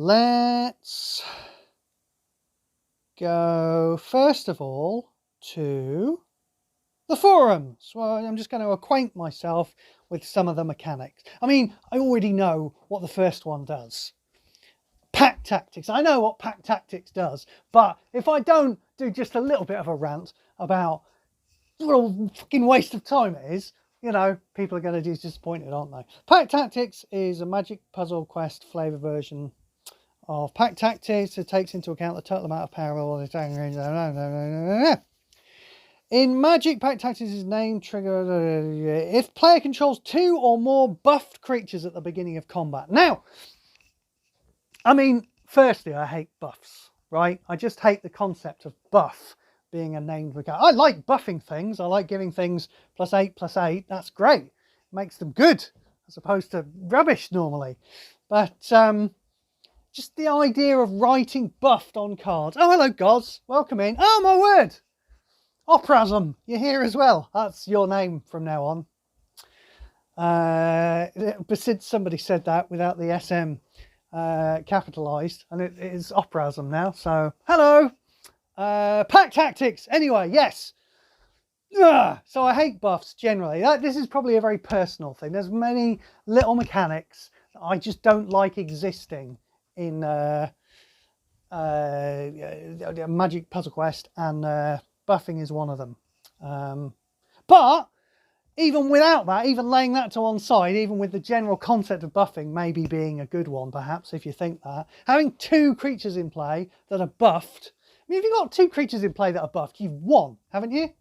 Let's go first of all to the forums. Well, I'm just going to acquaint myself with some of the mechanics. I mean, I already know what the first one does. Pack tactics. I know what pack tactics does, but if I don't do just a little bit of a rant about what a fucking waste of time it is, you know, people are going to be disappointed, aren't they? Pack tactics is a Magic Puzzle Quest flavor version of pack tactics. It takes into account the total amount of power or the attacking range. In Magic, pack tactics is named trigger if player controls 2 or more buffed creatures at the beginning of combat. Now, I mean, firstly, I hate buffs, right? I just hate the concept of buff being a named mechanic. I like buffing things. I like giving things +8/+8. That's great. It makes them good as opposed to rubbish normally. But just the idea of writing buffed on cards. Oh, hello, Goz. Welcome in. Oh, my word. Oprasm, you're here as well. That's your name from now on. But since somebody said that without the SM capitalized, and it is Oprasm now. So, hello. Pack tactics. Anyway, yes. So I hate buffs generally. This is probably a very personal thing. There's many little mechanics that I just don't like existing in Magic Puzzle Quest, and buffing is one of them. But even without that, even laying that to one side, even with the general concept of buffing maybe being a good one, perhaps, if you think that, having 2 creatures in play that are buffed. I mean, if you've got 2 creatures in play that are buffed, you've won, haven't you?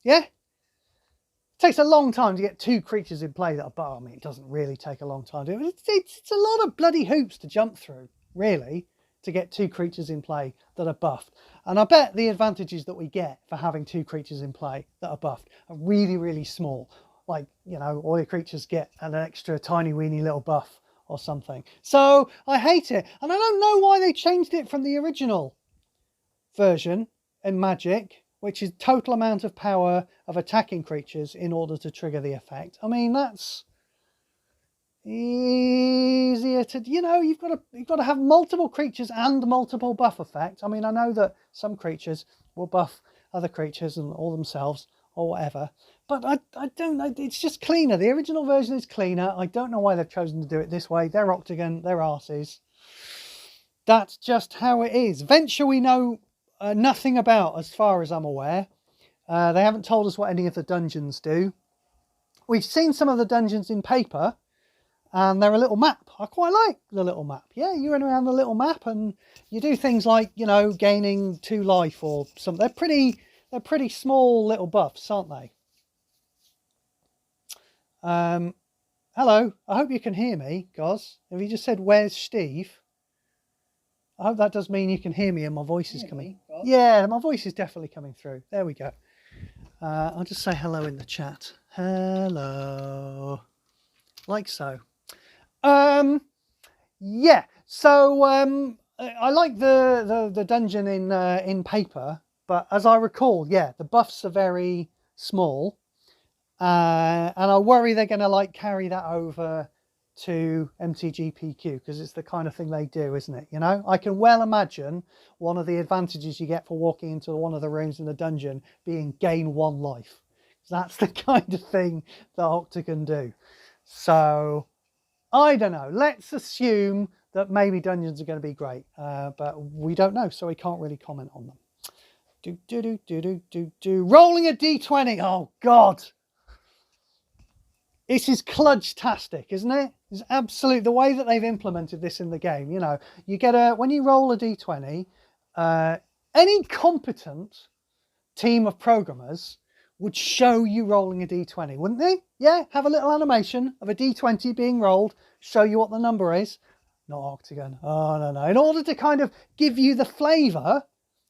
Yeah? It takes a long time to get 2 creatures in play that are buffed. I mean, it doesn't really take a long time to do it. It's a lot of bloody hoops to jump through, really, to get 2 creatures in play that are buffed. And I bet the advantages that we get for having 2 creatures in play that are buffed are really, really small. Like, you know, all your creatures get an extra tiny weeny little buff or something. So I hate it. And I don't know why they changed it from the original version in Magic, which is total amount of power of attacking creatures in order to trigger the effect. I mean, that's easier to, you know, you've got to have multiple creatures and multiple buff effects. I mean, I know that some creatures will buff other creatures and all themselves or whatever, but I don't know. It's just cleaner. The original version is cleaner. I don't know why they've chosen to do it this way. They're Octagon, they're arses. That's just how it is. Venture we know nothing about, as far as I'm aware. They haven't told us what any of the dungeons do. We've seen some of the dungeons in paper, and they're a little map. I quite like the little map. Yeah, you run around the little map and you do things like, you know, gaining 2 life or something. They're pretty small little buffs, aren't they? Hello, I hope you can hear me, Goz. Have you just said, where's shteev? I hope that does mean you can hear me and my voice is coming. Yeah, my voice is definitely coming through. There we go. I'll just say hello in the chat. Hello. Like so. Yeah, so I like the dungeon in paper, but as I recall, yeah, the buffs are very small, and I worry they're going to like carry that over to MTGPQ, because it's the kind of thing they do, isn't it? You know, I can well imagine one of the advantages you get for walking into one of the rooms in the dungeon being gain 1 life. That's the kind of thing that Octagon do. So I don't know. Let's assume that maybe dungeons are going to be great, but we don't know, so we can't really comment on them. Rolling a d20. Oh God, this is kludge-tastic, isn't it? It's absolute. The way that they've implemented this in the game, you know, you get when you roll a d20, any competent team of programmers would show you rolling a d20, wouldn't they? Yeah, have a little animation of a d20 being rolled, show you what the number is. Not Octagon. Oh, no. In order to kind of give you the flavour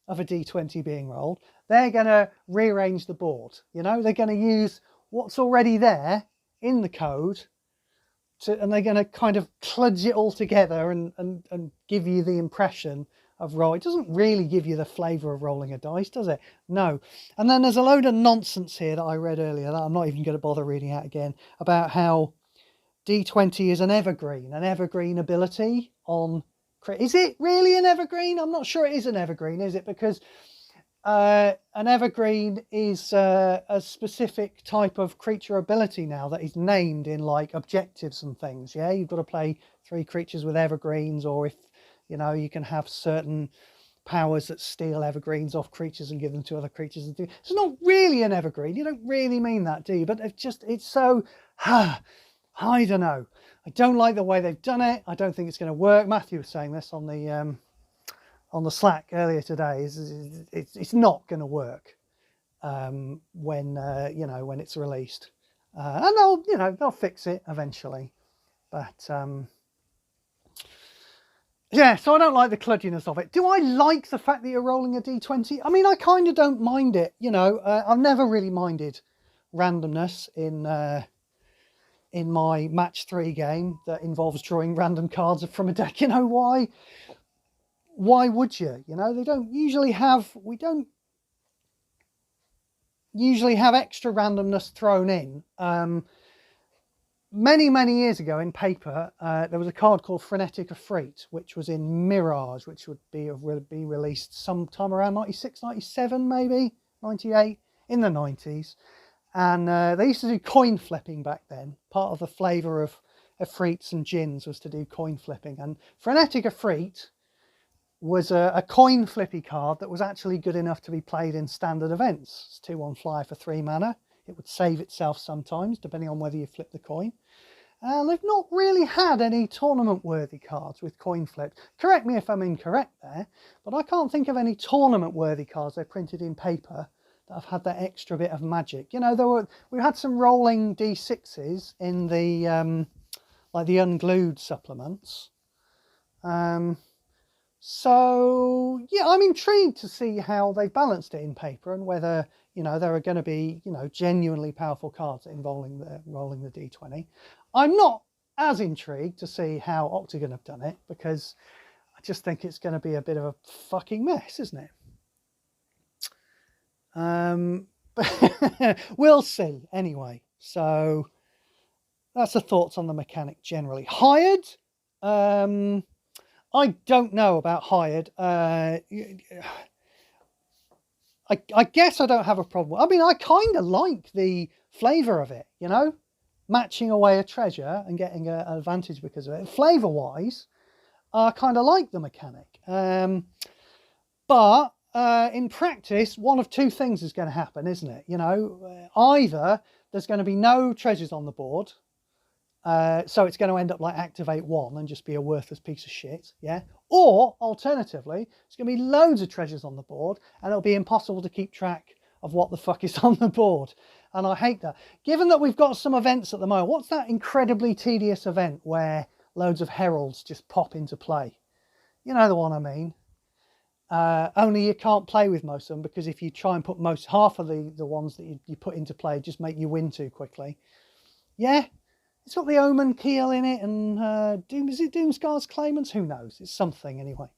of a d20 being rolled, they're going to rearrange the board. You know, they're going to use what's already there in the code, and they're going to kind of kludge it all together and give you the impression of roll. It doesn't really give you the flavour of rolling a dice, does it? No. And then there's a load of nonsense here that I read earlier that I'm not even going to bother reading out again, about how D20 is an evergreen ability on Is it really an evergreen? I'm not sure it is an evergreen, is it? Because an evergreen is a specific type of creature ability now that is named in like objectives and things. Yeah, you've got to play 3 creatures with evergreens, or if you can have certain powers that steal evergreens off creatures and give them to other creatures. It's not really an evergreen. You don't really mean that, do you? But it's so, I don't know. I don't like the way they've done it. I don't think it's going to work. Matthew was saying this on the Slack earlier today. It's not going to work when it's released, and they'll fix it eventually. But yeah, so I don't like the kludginess of it. Do I like the fact that you're rolling a d20? I mean, I kind of don't mind it. I've never really minded randomness in my match 3 game that involves drawing random cards from a deck. Why would you? We don't usually have extra randomness thrown in. Many years ago in paper, there was a card called Frenetic Effreet, which was in Mirage, which would be released sometime around 96, 97, maybe 98, in the 90s. And they used to do coin flipping back then. Part of the flavour of Effreets and Djinns was to do coin flipping. And Frenetic Effreet was a coin flippy card that was actually good enough to be played in standard events. It's 2/1 flyer for 3 mana. It would save itself sometimes, depending on whether you flip the coin. And they've not really had any tournament-worthy cards with coin flips. Correct me if I'm incorrect there, but I can't think of any tournament-worthy cards they printed in paper that have had that extra bit of magic. We had some rolling d6s in the the unglued supplements. So yeah, I'm intrigued to see how they balanced it in paper and whether there are going to be genuinely powerful cards involving rolling the d20. I'm not as intrigued to see how Octagon have done it, because I just think it's going to be a bit of a fucking mess, isn't it? We'll see anyway. So that's the thoughts on the mechanic generally. Hired, I don't know about hired. I guess I don't have a problem. I mean, I kind of like the flavour of it, matching away a treasure and getting an advantage because of it. Flavour-wise, I kind of like the mechanic. But in practice, one of 2 things is going to happen, isn't it? Either there's going to be no treasures on the board, so it's going to end up like Activate 1 and just be a worthless piece of shit, yeah? Or, alternatively, there's going to be loads of treasures on the board and it'll be impossible to keep track of what the fuck is on the board. And I hate that. Given that we've got some events at the moment, what's that incredibly tedious event where loads of heralds just pop into play? You know the one I mean. Only you can't play with most of them, because if you try and put half of the ones that you put into play, just make you win too quickly. Yeah? It's got the Omen Keel in it, and is it Doomscar's Claimants? Who knows? It's something anyway.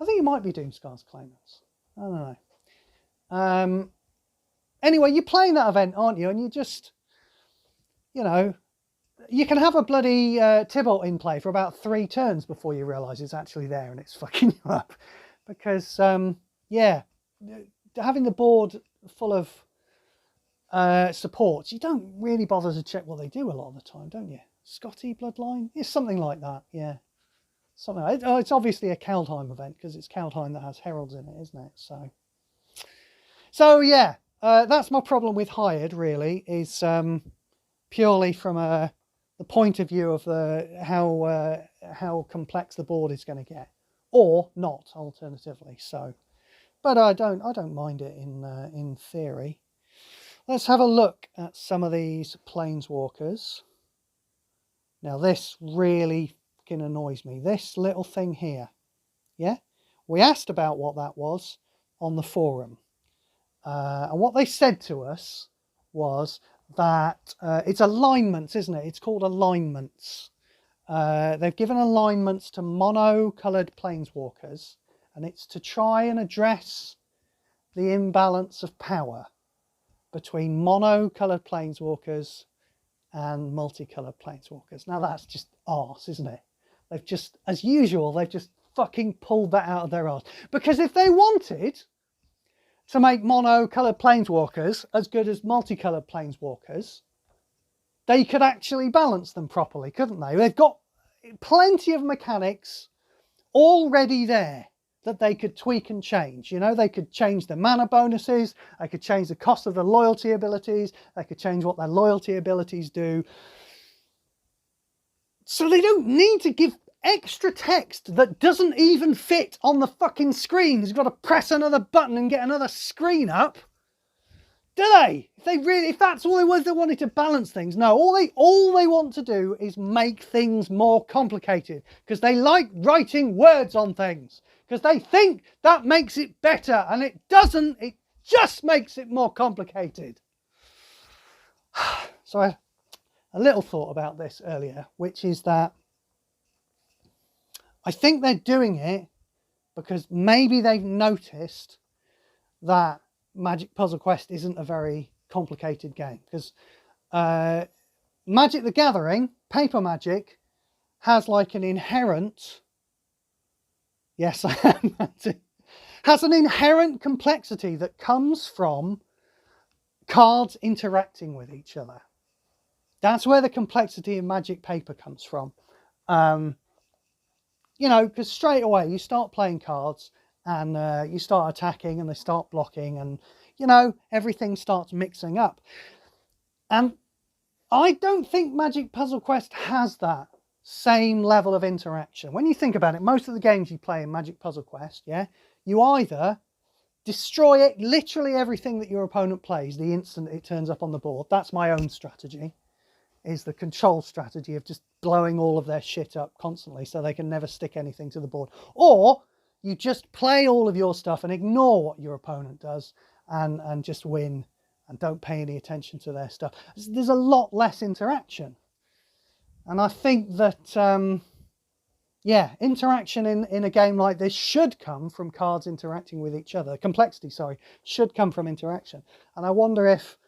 I think it might be Doomscar's Claimants. I don't know. Anyway, you're playing that event, aren't you? And you just, you can have a bloody Tybalt in play for about 3 turns before you realise it's actually there and it's fucking you up. Because, yeah, having the board full of supports, you don't really bother to check what they do a lot of the time, don't you? Scotty Bloodline? It's something like that, yeah. It's obviously a Kaldheim event, because it's Kaldheim that has heralds in it, isn't it? So yeah, that's my problem with hired, really, is purely from the point of view of how complex the board is going to get, or not, alternatively. So, but I don't mind it in theory. Let's have a look at some of these Planeswalkers. Now this really fucking annoys me. This little thing here. Yeah? We asked about what that was on the forum. And what they said to us was that it's alignments, isn't it? It's called alignments. They've given alignments to mono-coloured Planeswalkers, and it's to try and address the imbalance of power between mono-coloured Planeswalkers and multicoloured Planeswalkers. Now that's just arse, isn't it? They've just, as usual, they've just fucking pulled that out of their arse. Because if they wanted to make mono-coloured planeswalkers as good as multicoloured planeswalkers, they could actually balance them properly, couldn't they? They've got plenty of mechanics already there that they could tweak and change. You know, they could change the mana bonuses, they could change the cost of the loyalty abilities, they could change what their loyalty abilities do. So they don't need to give extra text that doesn't even fit on the fucking screen. You've got to press another button and get another screen up. Do they? If that's all it was, they wanted to balance things. No, all they want to do is make things more complicated because they like writing words on things because they think that makes it better, and it doesn't. It just makes it more complicated. So a little thought about this earlier, which is that I think they're doing it because maybe they've noticed that Magic Puzzle Quest isn't a very complicated game, because Magic the Gathering, paper Magic, has like an inherent, yes I am, has an inherent complexity that comes from cards interacting with each other. That's where the complexity in Magic paper comes from. You know, because straight away you start playing cards and you start attacking and they start blocking and, you know, everything starts mixing up. And I don't think Magic Puzzle Quest has that same level of interaction. When you think about it, most of the games you play in Magic Puzzle Quest, yeah, you either destroy it, literally everything that your opponent plays the instant it turns up on the board. That's my own strategy, is the control strategy of just blowing all of their shit up constantly so they can never stick anything to the board. Or you just play all of your stuff and ignore what your opponent does and just win and don't pay any attention to their stuff. There's a lot less interaction. And I think that, yeah, interaction in a game like this should come from cards interacting with each other. Complexity, sorry, should come from interaction. And I wonder if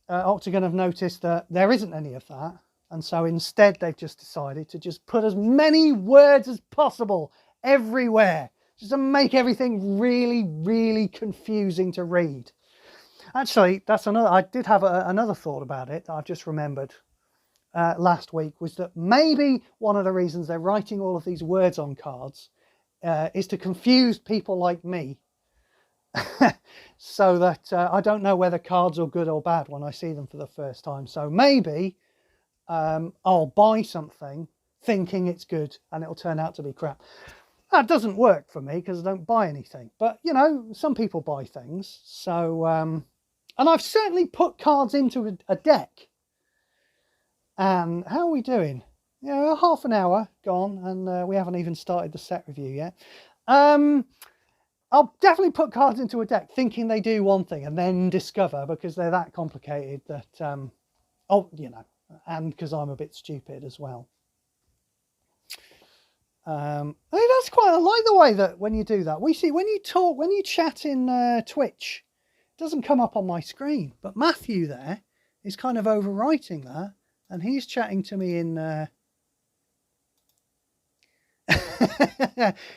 Octagon have noticed that there isn't any of that. And so instead they've just decided to just put as many words as possible everywhere, just to make everything really, really confusing to read. Actually, that's another. I did have another thought about it that I've just remembered last week, was that maybe one of the reasons they're writing all of these words on cards is to confuse people like me, so that I don't know whether cards are good or bad when I see them for the first time. So maybe I'll buy something thinking it's good and it'll turn out to be crap. That doesn't work for me because I don't buy anything. But, you know, some people buy things. So, and I've certainly put cards into a deck. And how are we doing? Yeah, half an hour gone and we haven't even started the set review yet. I'll definitely put cards into a deck thinking they do one thing and then discover, because they're that complicated, that, oh, you know, and because I'm a bit stupid as well. I mean, that's quite, I like the way that when you do that, we see when you talk, when you chat in Twitch, it doesn't come up on my screen, but Matthew there is kind of overwriting that, and he's chatting to me in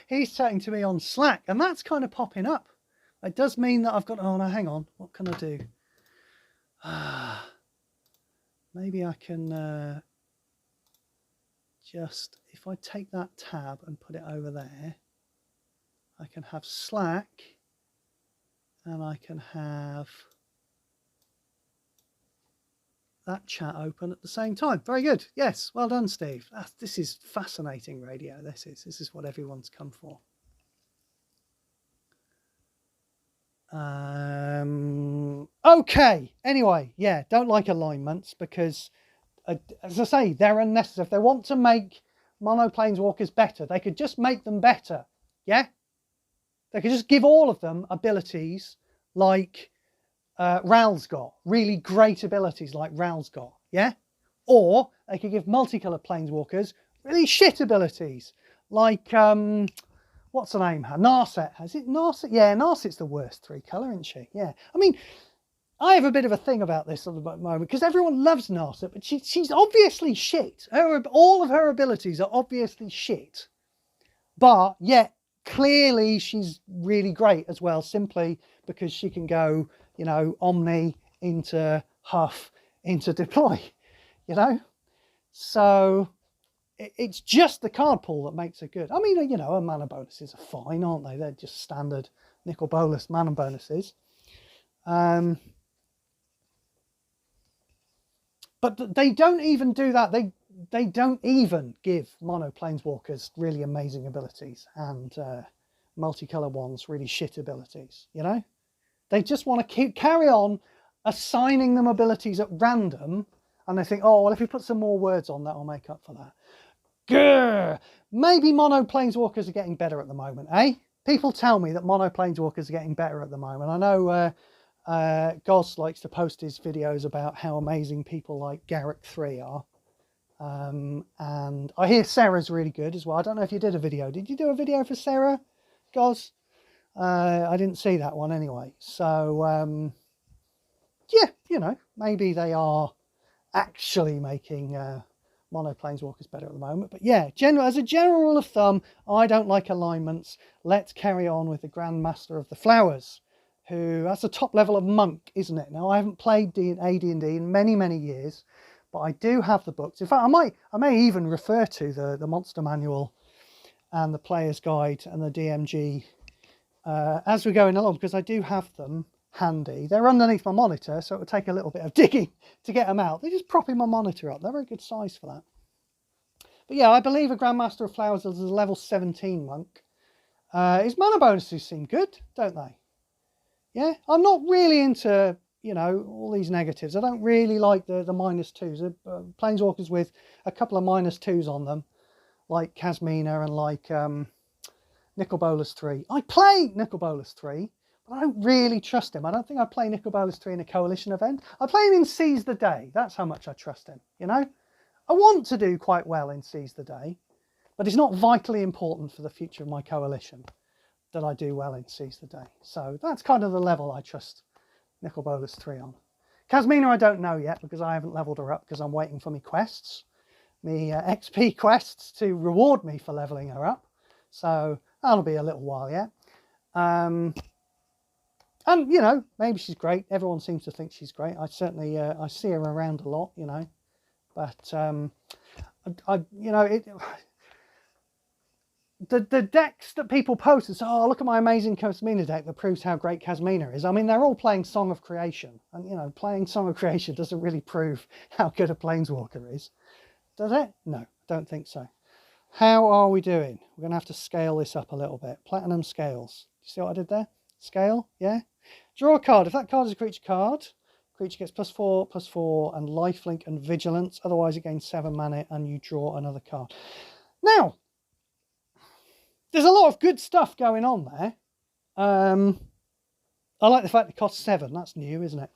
he's chatting to me on Slack, and that's kind of popping up. It does mean that I've got, oh no, hang on, what can I do? Maybe I can just, if I take that tab and put it over there, I can have Slack and I can have that chat open at the same time. Very good. Yes, well done, Steve. This is fascinating radio. This is what everyone's come for. Okay, anyway, yeah, don't like alignments because, as I say, they're unnecessary. If they want to make mono planeswalkers better, they could just make them better. Yeah, they could just give all of them abilities like Ral's got, really great abilities like Ral's got. Yeah, or they could give multicolored planeswalkers really shit abilities like what's her name? Narset. Is it Narset? Yeah, Narset's the worst 3-color, isn't she? Yeah. I mean, I have a bit of a thing about this at the moment because everyone loves Narset, but she's obviously shit. All of her abilities are obviously shit. But yet, clearly she's really great as well, simply because she can go, you know, Omni into Huff into Deploy, you know? So it's just the card pool that makes it good. I mean, you know, her mana bonuses are fine, aren't they? They're just standard nickel bolus mana bonuses. But they don't even do that. They don't even give mono planeswalkers really amazing abilities and multicolored ones really shit abilities, you know? They just want to carry on assigning them abilities at random, and they think, oh, well, if we put some more words on, that will make up for that. Grr! Maybe mono planeswalkers are getting better at the moment, eh? People tell me that mono planeswalkers are getting better at the moment. I know Goz likes to post his videos about how amazing people like Garrick 3 are. And I hear Sarah's really good as well. I don't know if you did a video. Did you do a video for Sarah, Goz? I didn't see that one anyway. So, yeah, you know, maybe they are actually making mono planeswalkers better at the moment. But yeah, as a general rule of thumb, I don't like alignments. Let's carry on with the Grandmaster of the Flowers, who, that's the top level of monk, isn't it? Now, I haven't played AD&D in many, many years, but I do have the books. In fact, I may even refer to the monster manual and the player's guide and the DMG as we're going along, because I do have them handy. They're underneath my monitor, so it would take a little bit of digging to get them out. They're just propping my monitor up. They're a very good size for that. But yeah, I believe a Grandmaster of Flowers is a level 17 monk. His mana bonuses seem good, don't they? Yeah, I'm not really into, you know, all these negatives. I don't really like the -2s. Planeswalkers with a couple of -2s on them, like Kasmina and like Nicol Bolas 3. I play Nicol Bolas 3, but I don't really trust him. I don't think I play Nicol Bolas 3 in a coalition event. I play him in Seize the Day. That's how much I trust him, you know? I want to do quite well in Seize the Day, but it's not vitally important for the future of my coalition that I do well in Seize the Day. So that's kind of the level I trust Nicol Bolas 3 on. Kasmina I don't know yet, because I haven't leveled her up, because I'm waiting for me quests, me XP quests to reward me for leveling her up. So that'll be a little while yet. And, you know, maybe she's great. Everyone seems to think she's great. I certainly, I see her around a lot, you know. But, you know, the decks that people post and say, oh, look at my amazing Kasmina deck that proves how great Kasmina is. I mean, they're all playing Song of Creation. And, you know, playing Song of Creation doesn't really prove how good a Planeswalker is. Does it? No, don't think so. How are we doing? We're going to have to scale this up a little bit. Platinum scales. You see what I did there? Scale, yeah? Draw a card. If that card is a creature card, creature gets +4/+4 and lifelink and vigilance. Otherwise it gains 7 mana and you draw another card. Now, there's a lot of good stuff going on there. I like the fact it costs 7. That's new, isn't it?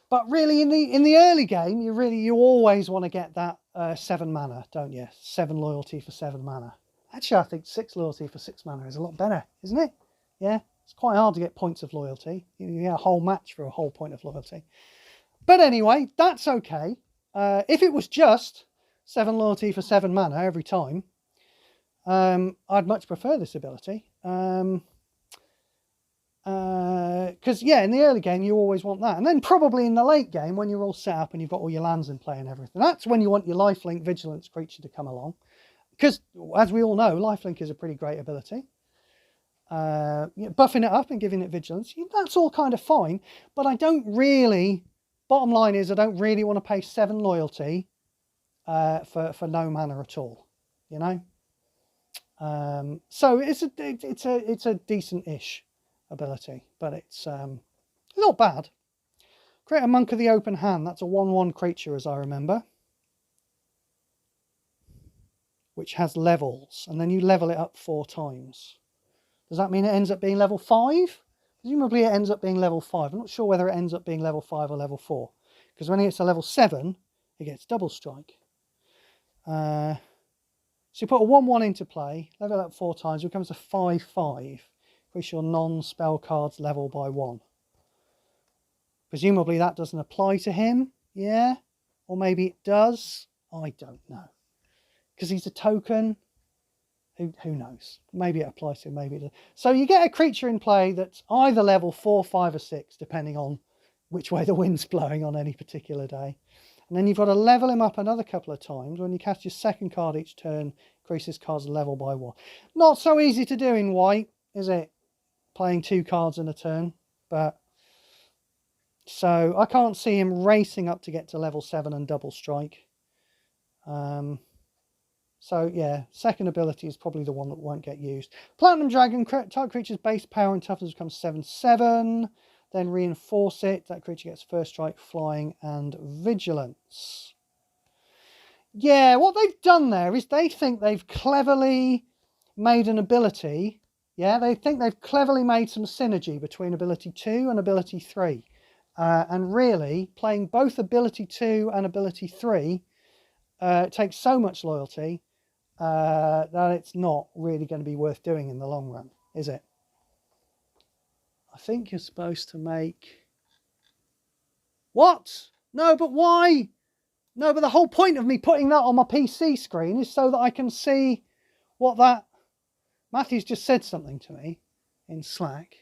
But really, in the early game, you always want to get that 7 mana, don't you? 7 loyalty for 7 mana. Actually, I think 6 loyalty for 6 mana is a lot better, isn't it? Yeah, it's quite hard to get points of loyalty. You get a whole match for a whole point of loyalty. But anyway, that's okay. If it was just 7 loyalty for 7 mana every time, I'd much prefer this ability. Because yeah, in the early game you always want that, and then probably in the late game when you're all set up and you've got all your lands in play and everything, that's when you want your lifelink vigilance creature to come along, because as we all know, lifelink is a pretty great ability. Buffing it up and giving it vigilance, that's all kind of fine, but I don't really, bottom line is I don't really want to pay 7 loyalty for no mana at all, you know. So it's a decent-ish ability, but it's not bad. Create a Monk of the Open Hand. That's a 1/1 creature, as I remember, which has levels, and then you level it up 4 times. Does that mean it ends up being level 5? Presumably it ends up being level 5. I'm not sure whether it ends up being level 5 or level 4, because when it gets to level 7, it gets double strike. So you put a 1/1 into play, level it up 4 times, it becomes a 5/5. Increase your non-spell cards level by 1. Presumably that doesn't apply to him, yeah? Or maybe it does, I don't know. Because he's a token, Who knows? Maybe it applies to him, maybe it does. So you get a creature in play that's either level 4, 5 or 6, depending on which way the wind's blowing on any particular day. And then you've got to level him up another couple of times. When you cast your second card each turn, increase this card's level by 1. Not so easy to do in white, is it? Playing 2 cards in a turn. But so I can't see him racing up to get to level 7 and double strike. So yeah, second ability is probably the one that won't get used. Platinum Dragon, target creature's base power and toughness becomes 7/7. Then reinforce it. That creature gets first strike, flying, and vigilance. Yeah, what they've done there is they think they've cleverly made an ability. Yeah, they think they've cleverly made some synergy between ability 2 and ability 3. And really, playing both ability 2 and ability 3 takes so much loyalty that it's not really going to be worth doing in the long run, is it? I think you're supposed to make... What? No, but why? No, but the whole point of me putting that on my PC screen is so that I can see what that... Matthew's just said something to me in Slack,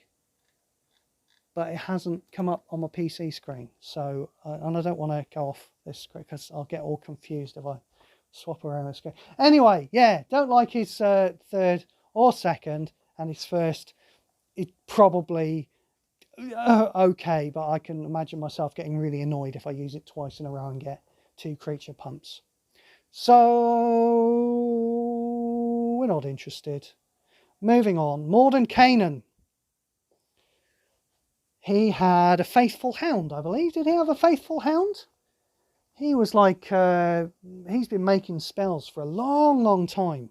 but it hasn't come up on my PC screen. So, and I don't want to go off this screen because I'll get all confused if I swap around the screen. Anyway, yeah, don't like his third or second, and his first is probably okay, but I can imagine myself getting really annoyed if I use it twice in a row and get 2 creature pumps. So we're not interested. Moving on, Morden Kanan. He had a Faithful Hound, I believe. Did he have a Faithful Hound? He was like, he's been making spells for a long, long time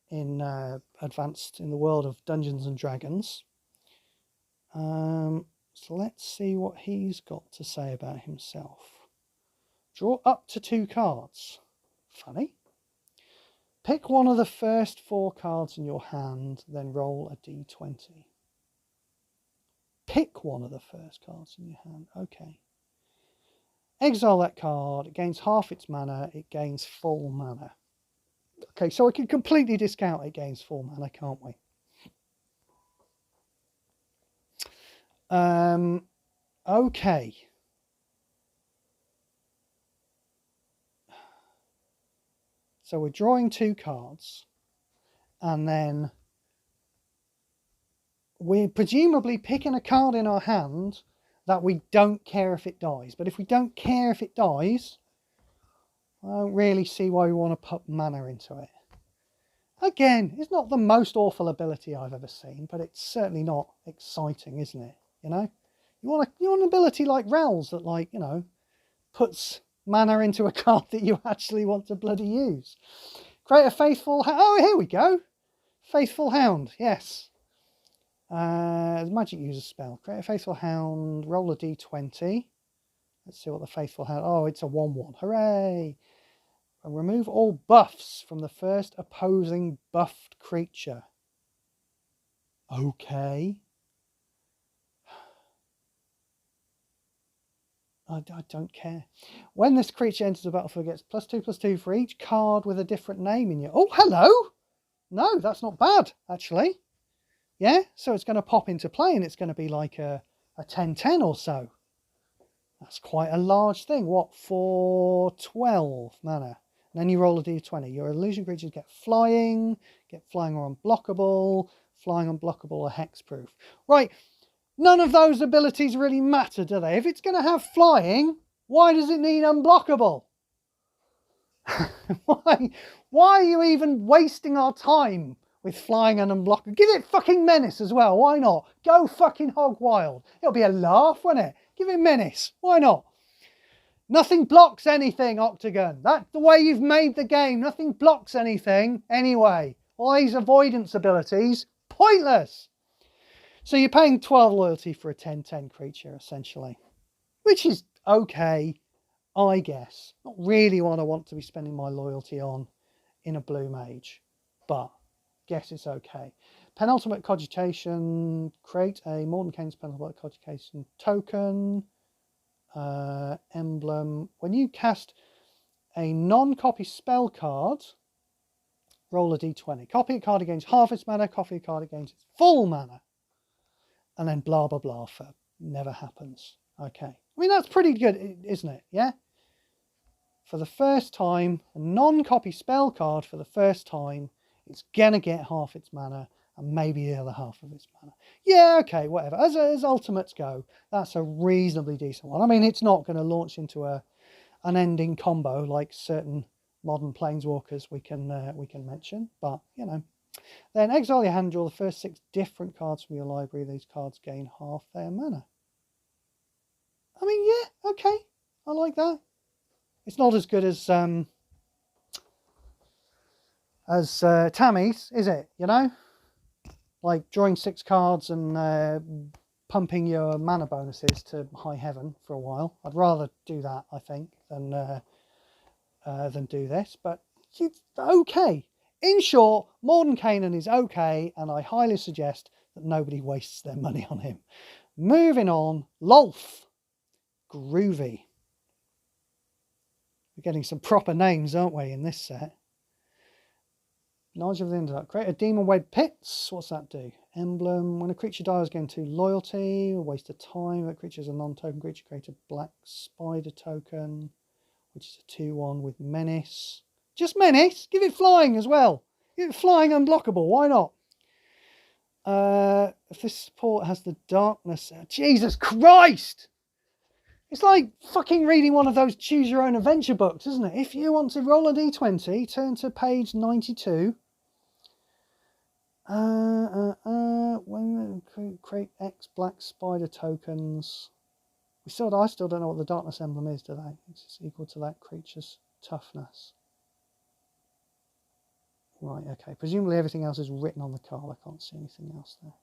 in advanced in the world of Dungeons and Dragons. So let's see what he's got to say about himself. Draw up to 2 cards. Funny. Pick one of the first 4 cards in your hand, then roll a d20. Pick one of the first cards in your hand. Okay. Exile that card. It gains half its mana. It gains full mana. Okay, so I can completely discount it gains full mana, can't we? Okay. So we're drawing 2 cards, and then we're presumably picking a card in our hand that we don't care if it dies. But if we don't care if it dies, I don't really see why we want to put mana into it. Again, it's not the most awful ability I've ever seen, but it's certainly not exciting, isn't it? You know, you want an ability like Rels that, like, you know, puts mana into a card that you actually want to bloody use. Create a Faithful Hound. Oh, here we go. Faithful Hound, yes. Magic user spell. Create a Faithful Hound, roll a d20. Let's see what the Faithful Hound... Oh, it's a 1/1. Hooray! And remove all buffs from the first opposing buffed creature. Okay. I don't care. When this creature enters the battlefield, it gets +2/+2 for each card with a different name in your... Oh, hello! No, that's not bad, actually. Yeah, so it's going to pop into play and it's going to be like a 10/10 or so. That's quite a large thing. What, for 12 mana? And then you roll a d20. Your illusion creatures get flying or unblockable, flying, unblockable, or hexproof. Right, none of those abilities really matter, do they? If it's going to have flying, why does it need unblockable? Why are you even wasting our time with flying and unblockable? Give it fucking menace as well, why not? Go fucking hog wild. It'll be a laugh, won't it? Give it menace, why not? Nothing blocks anything, Octagon. That's the way you've made the game. Nothing blocks anything anyway. All these avoidance abilities, pointless. So you're paying 12 loyalty for a 10/10 creature, essentially. Which is okay, I guess. Not really what I want to be spending my loyalty on in a blue mage. But guess it's okay. Penultimate Cogitation. Create a Morden Kane's Penultimate Cogitation token. Emblem. When you cast a non-copy spell card, roll a d20. Copy a card that gains half its mana, copy a card that gains its full mana. And then blah, blah, blah for never happens. Okay. I mean, that's pretty good, isn't it? Yeah? For the first time, a non-copy spell card for the first time, it's going to get half its mana and maybe the other half of its mana. Yeah, okay, whatever. As ultimates go, that's a reasonably decent one. I mean, it's not going to launch into an unending combo like certain modern Planeswalkers we can mention, but, you know. Then exile your hand, draw the first 6 different cards from your library. These cards gain half their mana. I mean, yeah, okay. I like that. It's not as good as Tammy's, is it? You know? Like drawing 6 cards and pumping your mana bonuses to high heaven for a while. I'd rather do that, I think, than do this. But it's okay. In short, Mordenkainen is okay, and I highly suggest that nobody wastes their money on him. Moving on, Lolth. Groovy. We're getting some proper names, aren't we, in this set? Knowledge of the Underdark. Create a Demon Wed Pits. What's that do? Emblem. When a creature dies, gain 2 loyalty. A waste of time. That creature is a non-token creature. Create a black spider token, which is a 2/1 with menace. Just menace. Give it flying as well. Give it flying unblockable. Why not? If this support has the darkness... Jesus Christ! It's like fucking reading one of those choose your own adventure books, isn't it? If you want to roll a d20, turn to page 92. When create X black spider tokens. I still don't know what the darkness emblem is, do they? It's equal to that creature's toughness. Right, okay. Presumably everything else is written on the card. I can't see anything else there.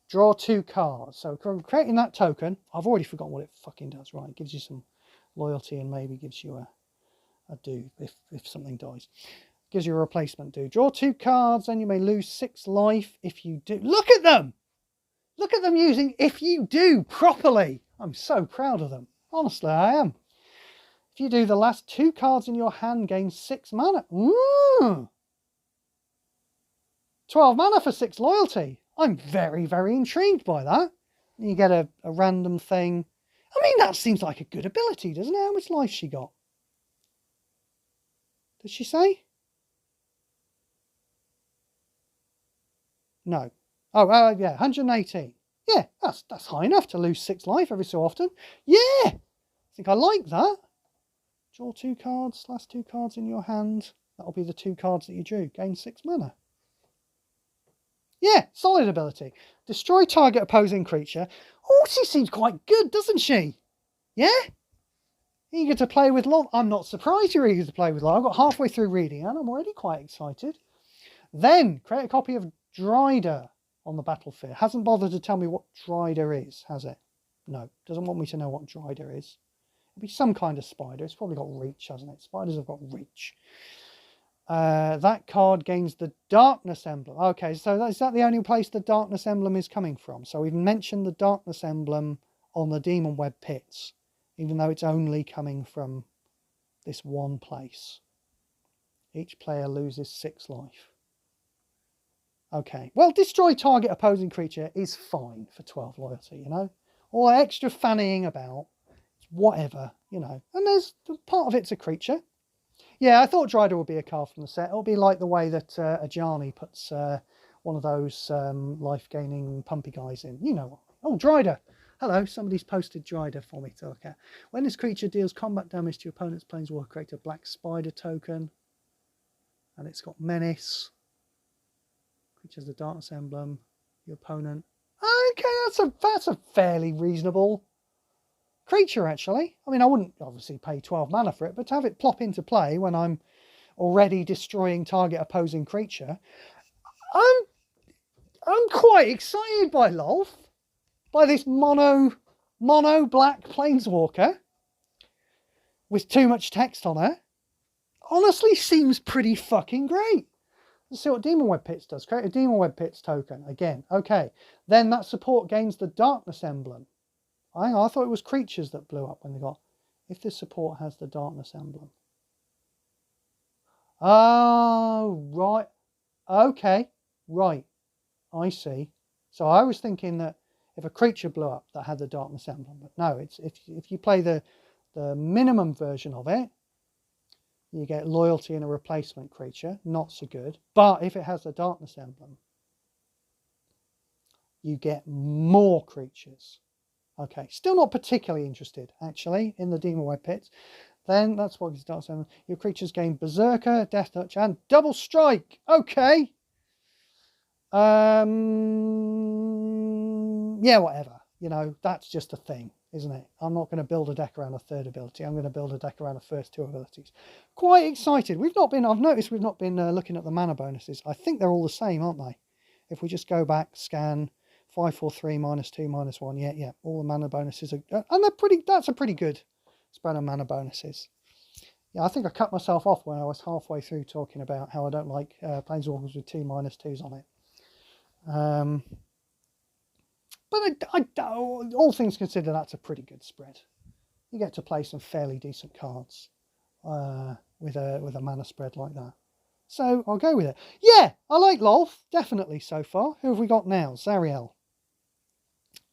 Draw 2 cards. So creating that token, I've already forgotten what it fucking does. Right, it gives you some loyalty and maybe gives you a dude if something dies. Gives you a replacement dude. Draw 2 cards, then you may lose 6 life if you do. Look at them! Look at them using if you do properly. I'm so proud of them. Honestly, I am. If you do, the last 2 cards in your hand gain 6 mana. Ooh! 12 mana for 6 loyalty. I'm very, very intrigued by that. You get a random thing. I mean, that seems like a good ability, doesn't it? How much life she got? Did she say? No. Oh, yeah, 118. Yeah, that's high enough to lose 6 life every so often. Yeah! I think I like that. Draw 2 cards, last 2 cards in your hand. That'll be the 2 cards that you drew. Gain 6 mana. Yeah, solid ability. Destroy target opposing creature. Oh, she seems quite good, doesn't she? Yeah? Eager to play with Lolth. I'm not surprised you're eager to play with Lolth. I got halfway through reading and I'm already quite excited. Then, create a copy of Drider on the battlefield. Hasn't bothered to tell me what Drider is, has it? No, doesn't want me to know what Drider is. It'll be some kind of spider. It's probably got reach, hasn't it? Spiders have got reach. That card gains the Darkness Emblem. Okay, so is that the only place the Darkness Emblem is coming from? So we've mentioned the Darkness Emblem on the Demon Web Pits, even though it's only coming from this one place. Each player loses 6 life. Okay, well, destroy target opposing creature is fine for 12 loyalty, you know? All extra fannying about, whatever, you know. And there's part of it's a creature. Yeah, I thought Drider would be a card from the set. It'll be like the way that Ajani puts one of those life-gaining pumpy guys in. You know what? Oh, Drider! Hello, somebody's posted Drider for me to look at. When this creature deals combat damage to your opponent's planeswalker, create a black spider token. And it's got menace. Creature's the Darkness Emblem. Your opponent. Okay, that's a fairly reasonable creature, actually. I mean, I wouldn't obviously pay 12 mana for it, but to have it plop into play when I'm already destroying target opposing creature, I'm quite excited by Lolth, by this mono black planeswalker with too much text on her. Honestly, seems pretty fucking great. Let's see what Demon Web Pits does. Create a Demon Web Pits token again. Okay, then that support gains the Darkness Emblem. I thought it was creatures that blew up when they got... If this support has the Darkness Emblem. Oh, right. Okay. Right. I see. So I was thinking that if a creature blew up that had the darkness emblem, but no, it's if you play the minimum version of it, you get loyalty and a replacement creature, not so good. But if it has the darkness emblem, you get more creatures. Okay, still not particularly interested actually in the Demon Web Pits. Then that's what it starts on. Your creatures gain Berserker, Death Touch, and Double Strike. Okay. Yeah, whatever. You know, that's just a thing, isn't it? I'm not going to build a deck around a third ability. I'm going to build a deck around the first two abilities. Quite excited. I've noticed we've not been looking at the mana bonuses. I think they're all the same, aren't they? If we just go back, scan 5, 4, 3, -2, -1. Yeah. All the mana bonuses are, and that's a pretty good spread of mana bonuses. Yeah, I think I cut myself off when I was halfway through talking about how I don't like Planeswalkers with 2 -2s on it. But all things considered, that's a pretty good spread. You get to play some fairly decent cards with a mana spread like that. So I'll go with it. Yeah, I like Lolth, definitely so far. Who have we got now? Zariel.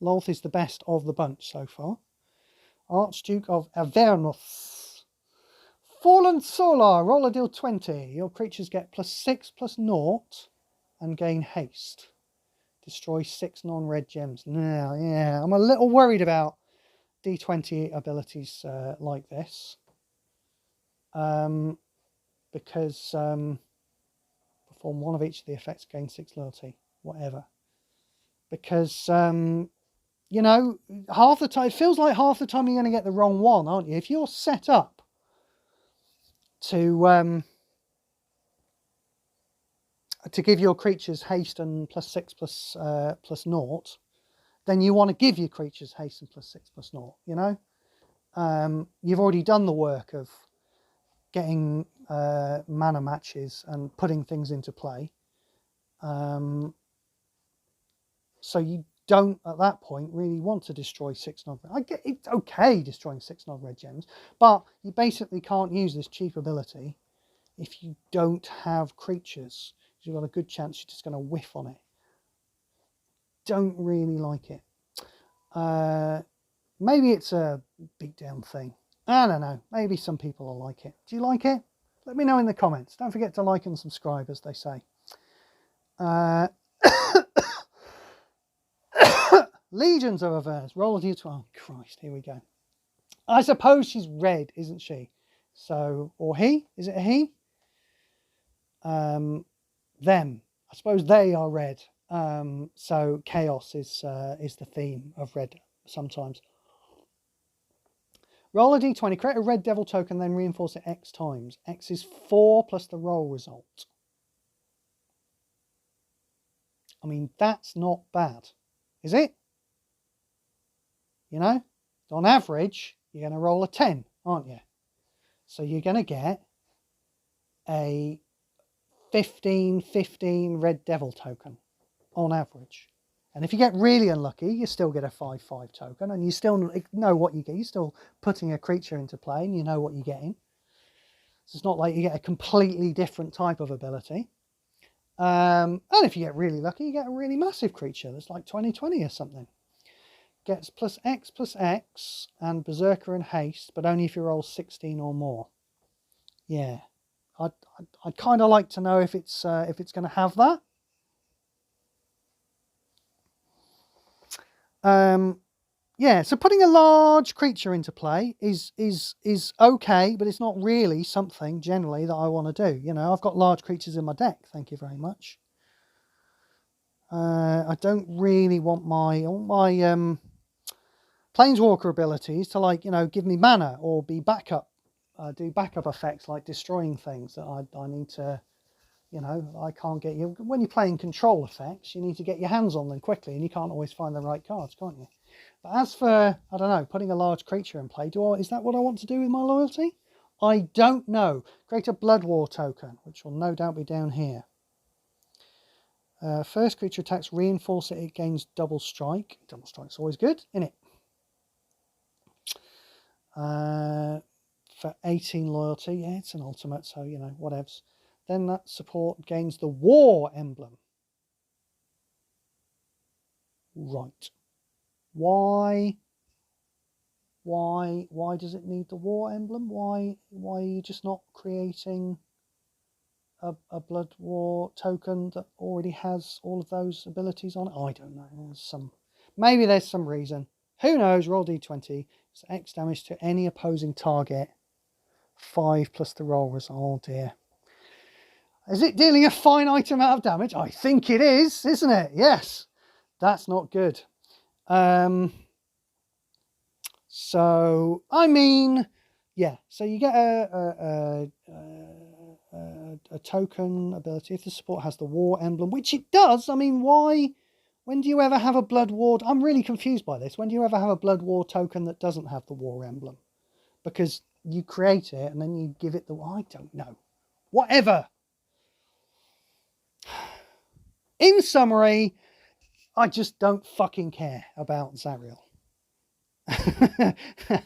Lolth is the best of the bunch so far. Archduke of Avenue. Fallen Solar, roll a deal 20. Your creatures get +6/+0 and gain haste. Destroy 6 non-red gems. Now, yeah, I'm a little worried about D20 abilities like this. Because perform one of each of the effects, gain 6 loyalty. Whatever. Because, you know, half the time, it feels like half the time you're going to get the wrong one, aren't you? If you're set up to give your creatures haste and +6/+0, then you want to give your creatures haste and +6/+0, you know? You've already done the work of getting mana matches and putting things into play. So you don't, at that point, really want to destroy 6 non-red. I get it's okay destroying 6 non-red gems, but you basically can't use this cheap ability if you don't have creatures. You've got a good chance you're just going to whiff on it. Don't really like it. Maybe it's a beatdown thing. I don't know. Maybe some people will like it. Do you like it? Let me know in the comments. Don't forget to like and subscribe, as they say. Legions of Averse. Roll a d12. Oh, Christ, here we go. I suppose she's red, isn't she? So, or he? Is it a he? Them. I suppose they are red. So chaos is the theme of red sometimes. Roll a d20, create a red devil token, then reinforce it X times. X is 4 plus the roll result. I mean, that's not bad, is it? You know, on average, you're going to roll a 10, aren't you? So you're going to get a 15/15 red devil token on average. And if you get really unlucky, you still get a 5/5 token, and you still know what you get. You're still putting a creature into play, and you know what you're getting. So it's not like you get a completely different type of ability. And if you get really lucky, you get a really massive creature that's like 20/20 or something. Gets +X/+X and Berserker and Haste, but only if you roll 16 or more. Yeah, I'd kind of like to know if it's going to have that. Yeah, so putting a large creature into play is okay, but it's not really something generally that I want to do. You know, I've got large creatures in my deck. Thank you very much. I don't really want my Planeswalker abilities to, like, you know, give me mana or be backup, do backup effects like destroying things that I need to, you know, I can't get you. When you're playing control effects, you need to get your hands on them quickly, and you can't always find the right cards, can't you? But as for, I don't know, putting a large creature in play, is that what I want to do with my loyalty? I don't know. Create a Blood War token, which will no doubt be down here. First creature attacks, reinforce it, it gains double strike. Double strike's always good, isn't it? for 18 loyalty. Yeah, it's an ultimate, so, you know, whatevs. Then that support gains the war emblem. Right. Why does it need the war emblem? Why are you just not creating a Blood War token that already has all of those abilities on it? I don't know. Maybe there's some reason. Who knows? Roll d20. It's X damage to any opposing target. 5 plus the roll result. Oh dear. Is it dealing a finite amount of damage? I think it is, isn't it? Yes. That's not good. So, I mean, yeah. So you get a token ability if the support has the war emblem, which it does. I mean, why? When do you ever have a Blood War? I'm really confused by this. When do you ever have a Blood War token that doesn't have the war emblem? Because you create it and then you give it the... I don't know. Whatever. In summary, I just don't fucking care about Zariel. And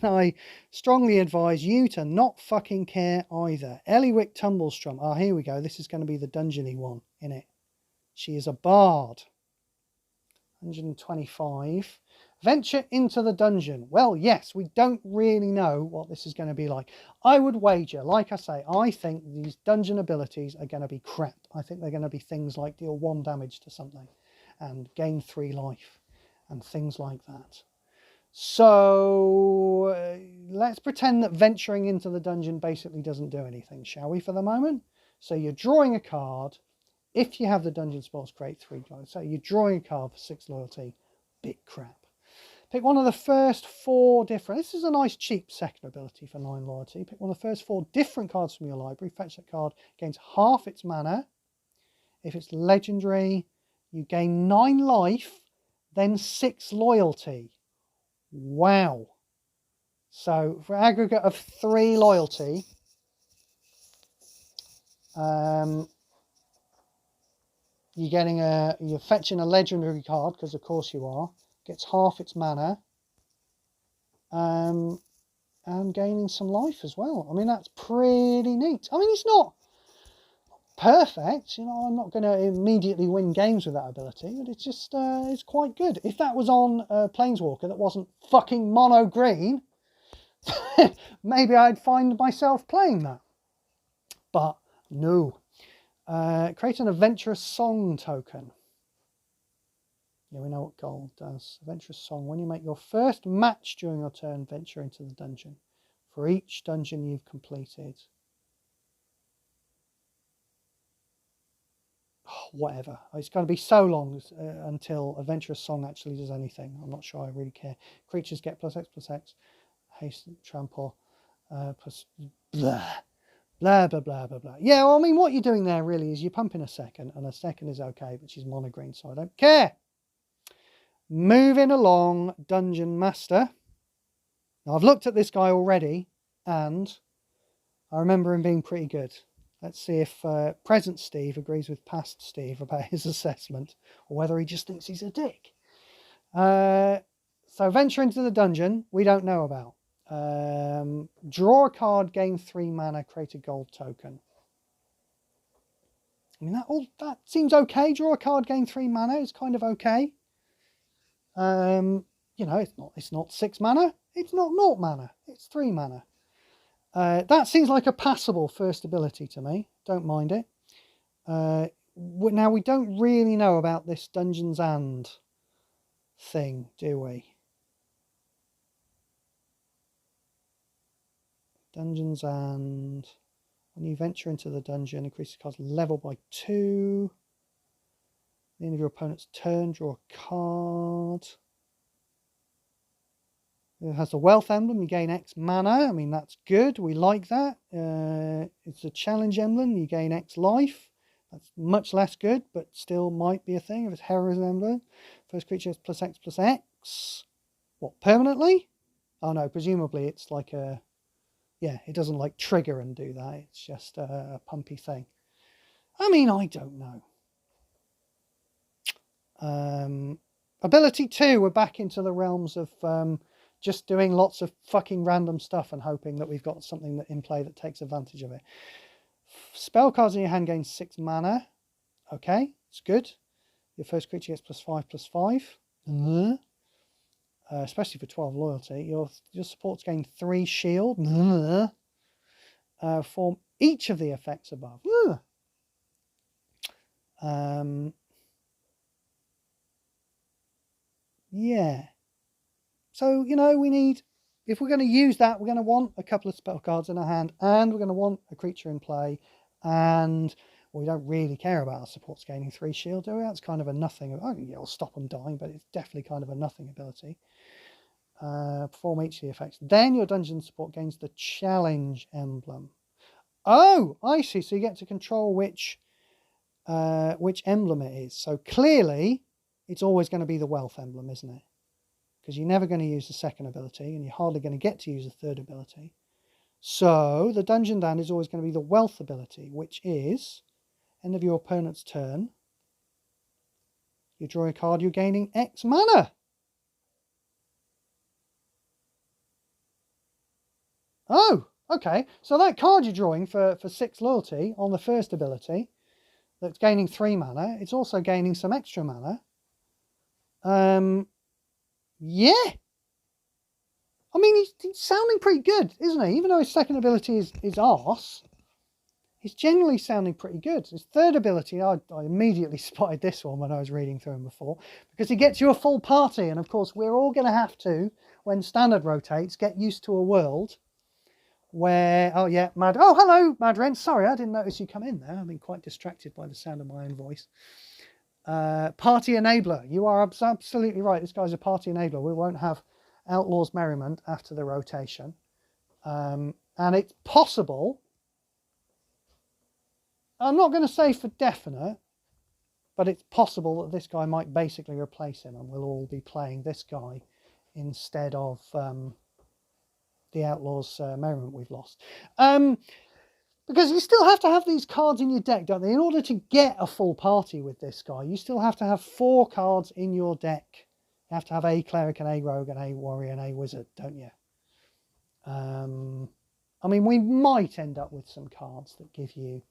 I strongly advise you to not fucking care either. Eliwick Tumblestrum. Oh, here we go. This is going to be the dungeony one, innit? She is a bard. 125. Venture into the dungeon. Well, yes, we don't really know what this is going to be like. I would wager, like I say, I think these dungeon abilities are going to be crap. I think they're going to be things like deal 1 damage to something and gain 3 life and things like that. So let's pretend that venturing into the dungeon basically doesn't do anything, shall we, for the moment? So you're drawing a card. If you have the dungeon spells, create 3 cards. So you're drawing a card for 6 loyalty. Bit crap. Pick one of the first 4 different... This is a nice cheap second ability for 9 loyalty. Pick one of the first 4 different cards from your library. Fetch that card. Gains half its mana. If it's legendary, you gain 9 life, then 6 loyalty. Wow. So for an aggregate of 3 loyalty, you're fetching a legendary card, because of course you are. Gets half its mana. And gaining some life as well. I mean, that's pretty neat. I mean, it's not perfect, you know, I'm not going to immediately win games with that ability, but it's just, it's quite good. If that was on a Planeswalker that wasn't fucking mono green, maybe I'd find myself playing that. But no. Create an Adventurous Song token. Yeah, we know what gold does. Adventurous Song. When you make your first match during your turn, venture into the dungeon. For each dungeon you've completed. Whatever. It's going to be so long until Adventurous Song actually does anything. I'm not sure I really care. Creatures get +X/+X. Haste, trample, plus blah. Blah, blah, blah, blah, blah. Yeah, well, I mean, what you're doing there really is you're pumping a second, and a second is okay, but she's mono green, so I don't care. Moving along, Dungeon Master. Now, I've looked at this guy already, and I remember him being pretty good. Let's see if present Steve agrees with past Steve about his assessment, or whether he just thinks he's a dick. So venture into the dungeon, we don't know about. Draw a card, gain 3 mana, create a gold token. I mean, that seems okay. Draw a card, gain 3 mana is kind of okay. You know, it's not 6 mana, it's not 0 mana, it's 3 mana. That seems like a passable first ability to me. Don't mind it. Now, we don't really know about this Dungeons and thing, do we? Dungeons and... When you venture into the dungeon, increase the card's level by 2. At the end of your opponent's turn, draw a card. It has a wealth emblem, you gain X mana. I mean, that's good. We like that. It's a challenge emblem, you gain X life. That's much less good, but still might be a thing if it's heroism emblem. First creature is +X/+X. What, permanently? Oh no, presumably it's like a... Yeah, it doesn't like trigger and do that. It's just a pumpy thing. I mean, I don't know. Ability 2, we're back into the realms of just doing lots of fucking random stuff and hoping that we've got something that in play that takes advantage of it. Spell cards in your hand gain 6 mana. Okay, it's good. Your first creature gets +5/+5. Especially for 12 loyalty. Your supports gain 3 shield. For each of the effects above. Yeah. So, you know, we need, if we're going to use that, we're going to want a couple of spell cards in our hand, and we're going to want a creature in play, and we don't really care about our supports gaining 3 shield, do we? That's kind of a nothing. Oh, yeah, it'll stop them dying, but it's definitely kind of a nothing ability. Perform each of the effects. Then your dungeon support gains the challenge emblem. Oh, I see. So you get to control which emblem it is. So clearly, it's always going to be the wealth emblem, isn't it? Because you're never going to use the second ability, and you're hardly going to get to use the third ability. So the dungeon down is always going to be the wealth ability, which is end of your opponent's turn. You draw a card, you're gaining X mana. Oh, okay. So that card you're drawing for 6 loyalty on the first ability, that's gaining 3 mana, it's also gaining some extra mana. Yeah. I mean, he's sounding pretty good, isn't he? Even though his second ability is arse, he's generally sounding pretty good. His third ability, I immediately spotted this one when I was reading through him before, because he gets you a full party, and of course we're all going to have to, when standard rotates, get used to a world where, oh yeah, oh hello, Madren, sorry, I didn't notice you come in there. I've been quite distracted by the sound of my own voice. Party enabler, you are absolutely right, this guy's a party enabler. We won't have Outlaws Merriment after the rotation, and it's possible, I'm not going to say for definite, but it's possible that this guy might basically replace him, and we'll all be playing this guy instead of the Outlaws Merriment we've lost. Because you still have to have these cards in your deck, don't they? In order to get a full party with this guy, you still have to have 4 cards in your deck. You have to have a cleric and a rogue and a warrior and a wizard, don't you? I mean, we might end up with some cards that give you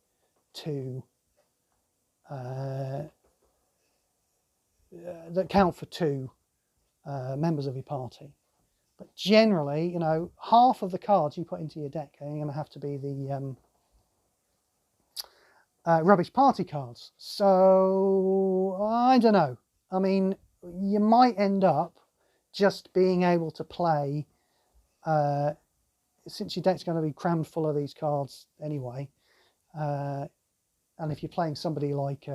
2, that count for 2 members of your party. But generally, you know, half of the cards you put into your deck are going to have to be the rubbish party cards. So, I don't know. I mean, you might end up just being able to play, since your deck's going to be crammed full of these cards anyway, and if you're playing somebody like,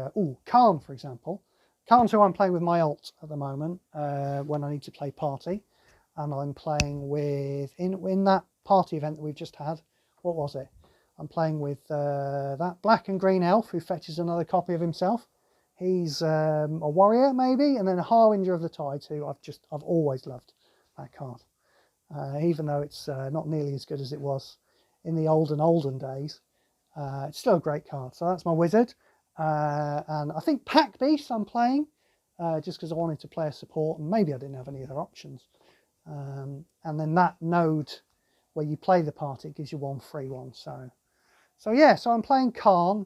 Khan, for example. Khan's who I'm playing with my alt at the moment, when I need to play party. And I'm playing with, in that party event that we've just had, what was it? I'm playing with that black and green elf who fetches another copy of himself. He's a warrior, maybe, and then a Harbinger of the Tides, who I've always loved that card. Even though it's not nearly as good as it was in the olden days. It's still a great card. So that's my wizard. And I think Pack Beast I'm playing, just because I wanted to play a support, and maybe I didn't have any other options. And then that node where you play the party, it gives you 1 free one. So yeah, so I'm playing Khan,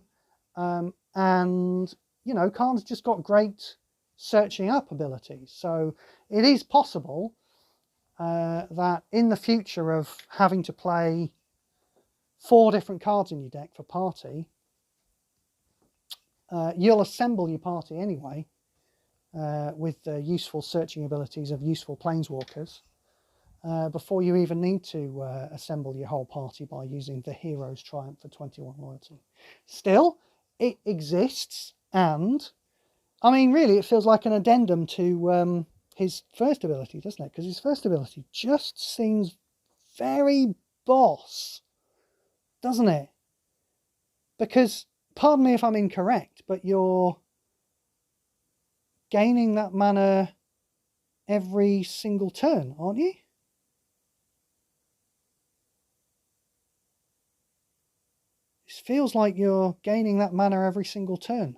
and you know, Khan's just got great searching up abilities. So it is possible that in the future of having to play 4 different cards in your deck for party, you'll assemble your party anyway with the useful searching abilities of useful Planeswalkers before you even need to assemble your whole party by using the Hero's Triumph for 21 loyalty. Still, it exists, and I mean, really, it feels like an addendum to his first ability, doesn't it? Because his first ability just seems very boss, doesn't it? Because, pardon me if I'm incorrect, but you're gaining that mana every single turn, aren't you? It feels like you're gaining that mana every single turn.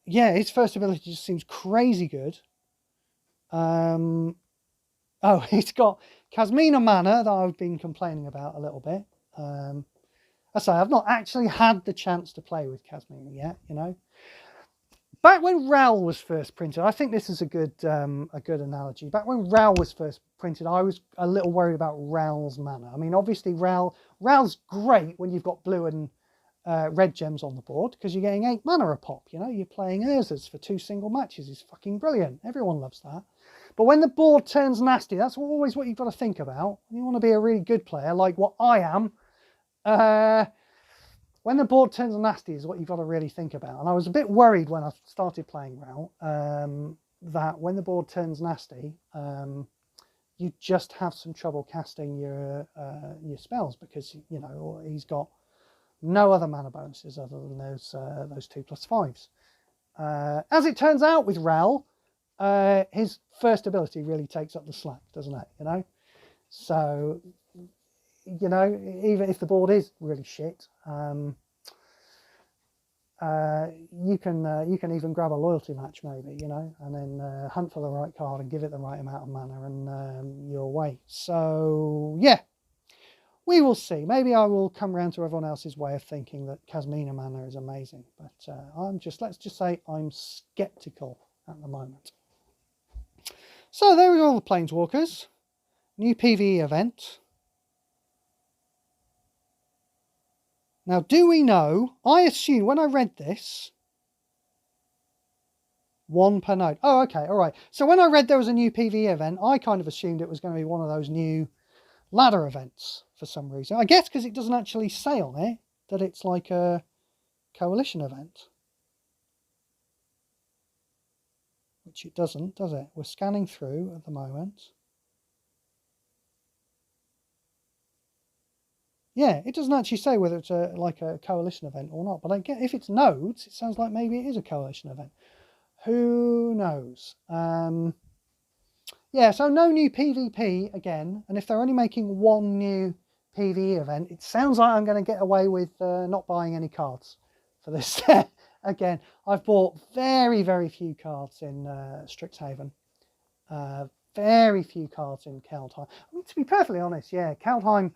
Yeah, his first ability just seems crazy good. Oh, he's got Kasmina Manor that I've been complaining about a little bit. I say I've not actually had the chance to play with Kasmina yet, you know. Back when Ral was first printed, I think this is a good analogy. Back when Ral was first printed, I was a little worried about Ral's mana. I mean, obviously Ral's great when you've got blue and red gems on the board because you're getting 8 mana a pop. You know, you're playing Urzas for 2 single matches. It's fucking brilliant. Everyone loves that. But when the board turns nasty, that's always what you've got to think about. You want to be a really good player, like what I am. When the board turns nasty is what you've got to really think about. And I was a bit worried when I started playing Ral that when the board turns nasty, you just have some trouble casting your spells because, you know, he's got no other mana bonuses other than those 2+5s. As it turns out with Ral, his first ability really takes up the slack, doesn't it? You know, so you know, even if the board is really shit, you can even grab a loyalty match maybe, you know, and then hunt for the right card and give it the right amount of mana, and you're away. So yeah, we will see. Maybe I will come around to everyone else's way of thinking that Kasmina mana is amazing, but let's just say I'm skeptical at the moment. So there are all the Planeswalkers. New PvE event. Now, do we know? I assume when I read this, 1 per node. Oh, okay, all right. So when I read there was a new PvE event, I kind of assumed it was going to be one of those new ladder events for some reason. I guess because it doesn't actually say on it that it's like a coalition event. Which it doesn't, does it? We're scanning through at the moment. Yeah, it doesn't actually say whether it's like a coalition event or not. But I get if it's nodes, it sounds like maybe it is a coalition event. Who knows? Yeah, so no new PvP again. And if they're only making 1 new PvE event, it sounds like I'm going to get away with not buying any cards for this. Again, I've bought very, very few cards in Strixhaven. Very few cards in Kaldheim. I mean, to be perfectly honest, yeah, Kaldheim,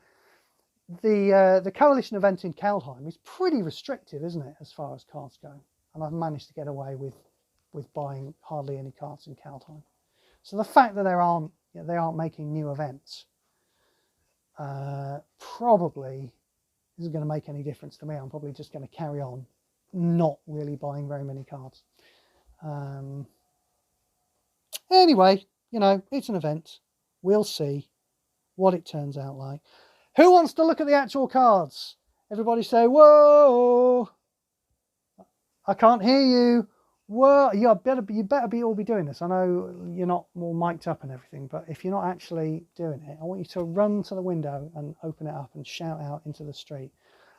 the coalition event in Kaldheim is pretty restrictive, isn't it, as far as cards go? And I've managed to get away with buying hardly any cards in Kaldheim. So the fact that they aren't making new events probably isn't going to make any difference to me. I'm probably just going to carry on not really buying very many cards. Anyway, you know, it's an event. We'll see what it turns out like. Who wants to look at the actual cards? Everybody say, whoa! I can't hear you. Whoa! You better be all be doing this. I know you're not all mic'd up and everything, but if you're not actually doing it, I want you to run to the window and open it up and shout out into the street.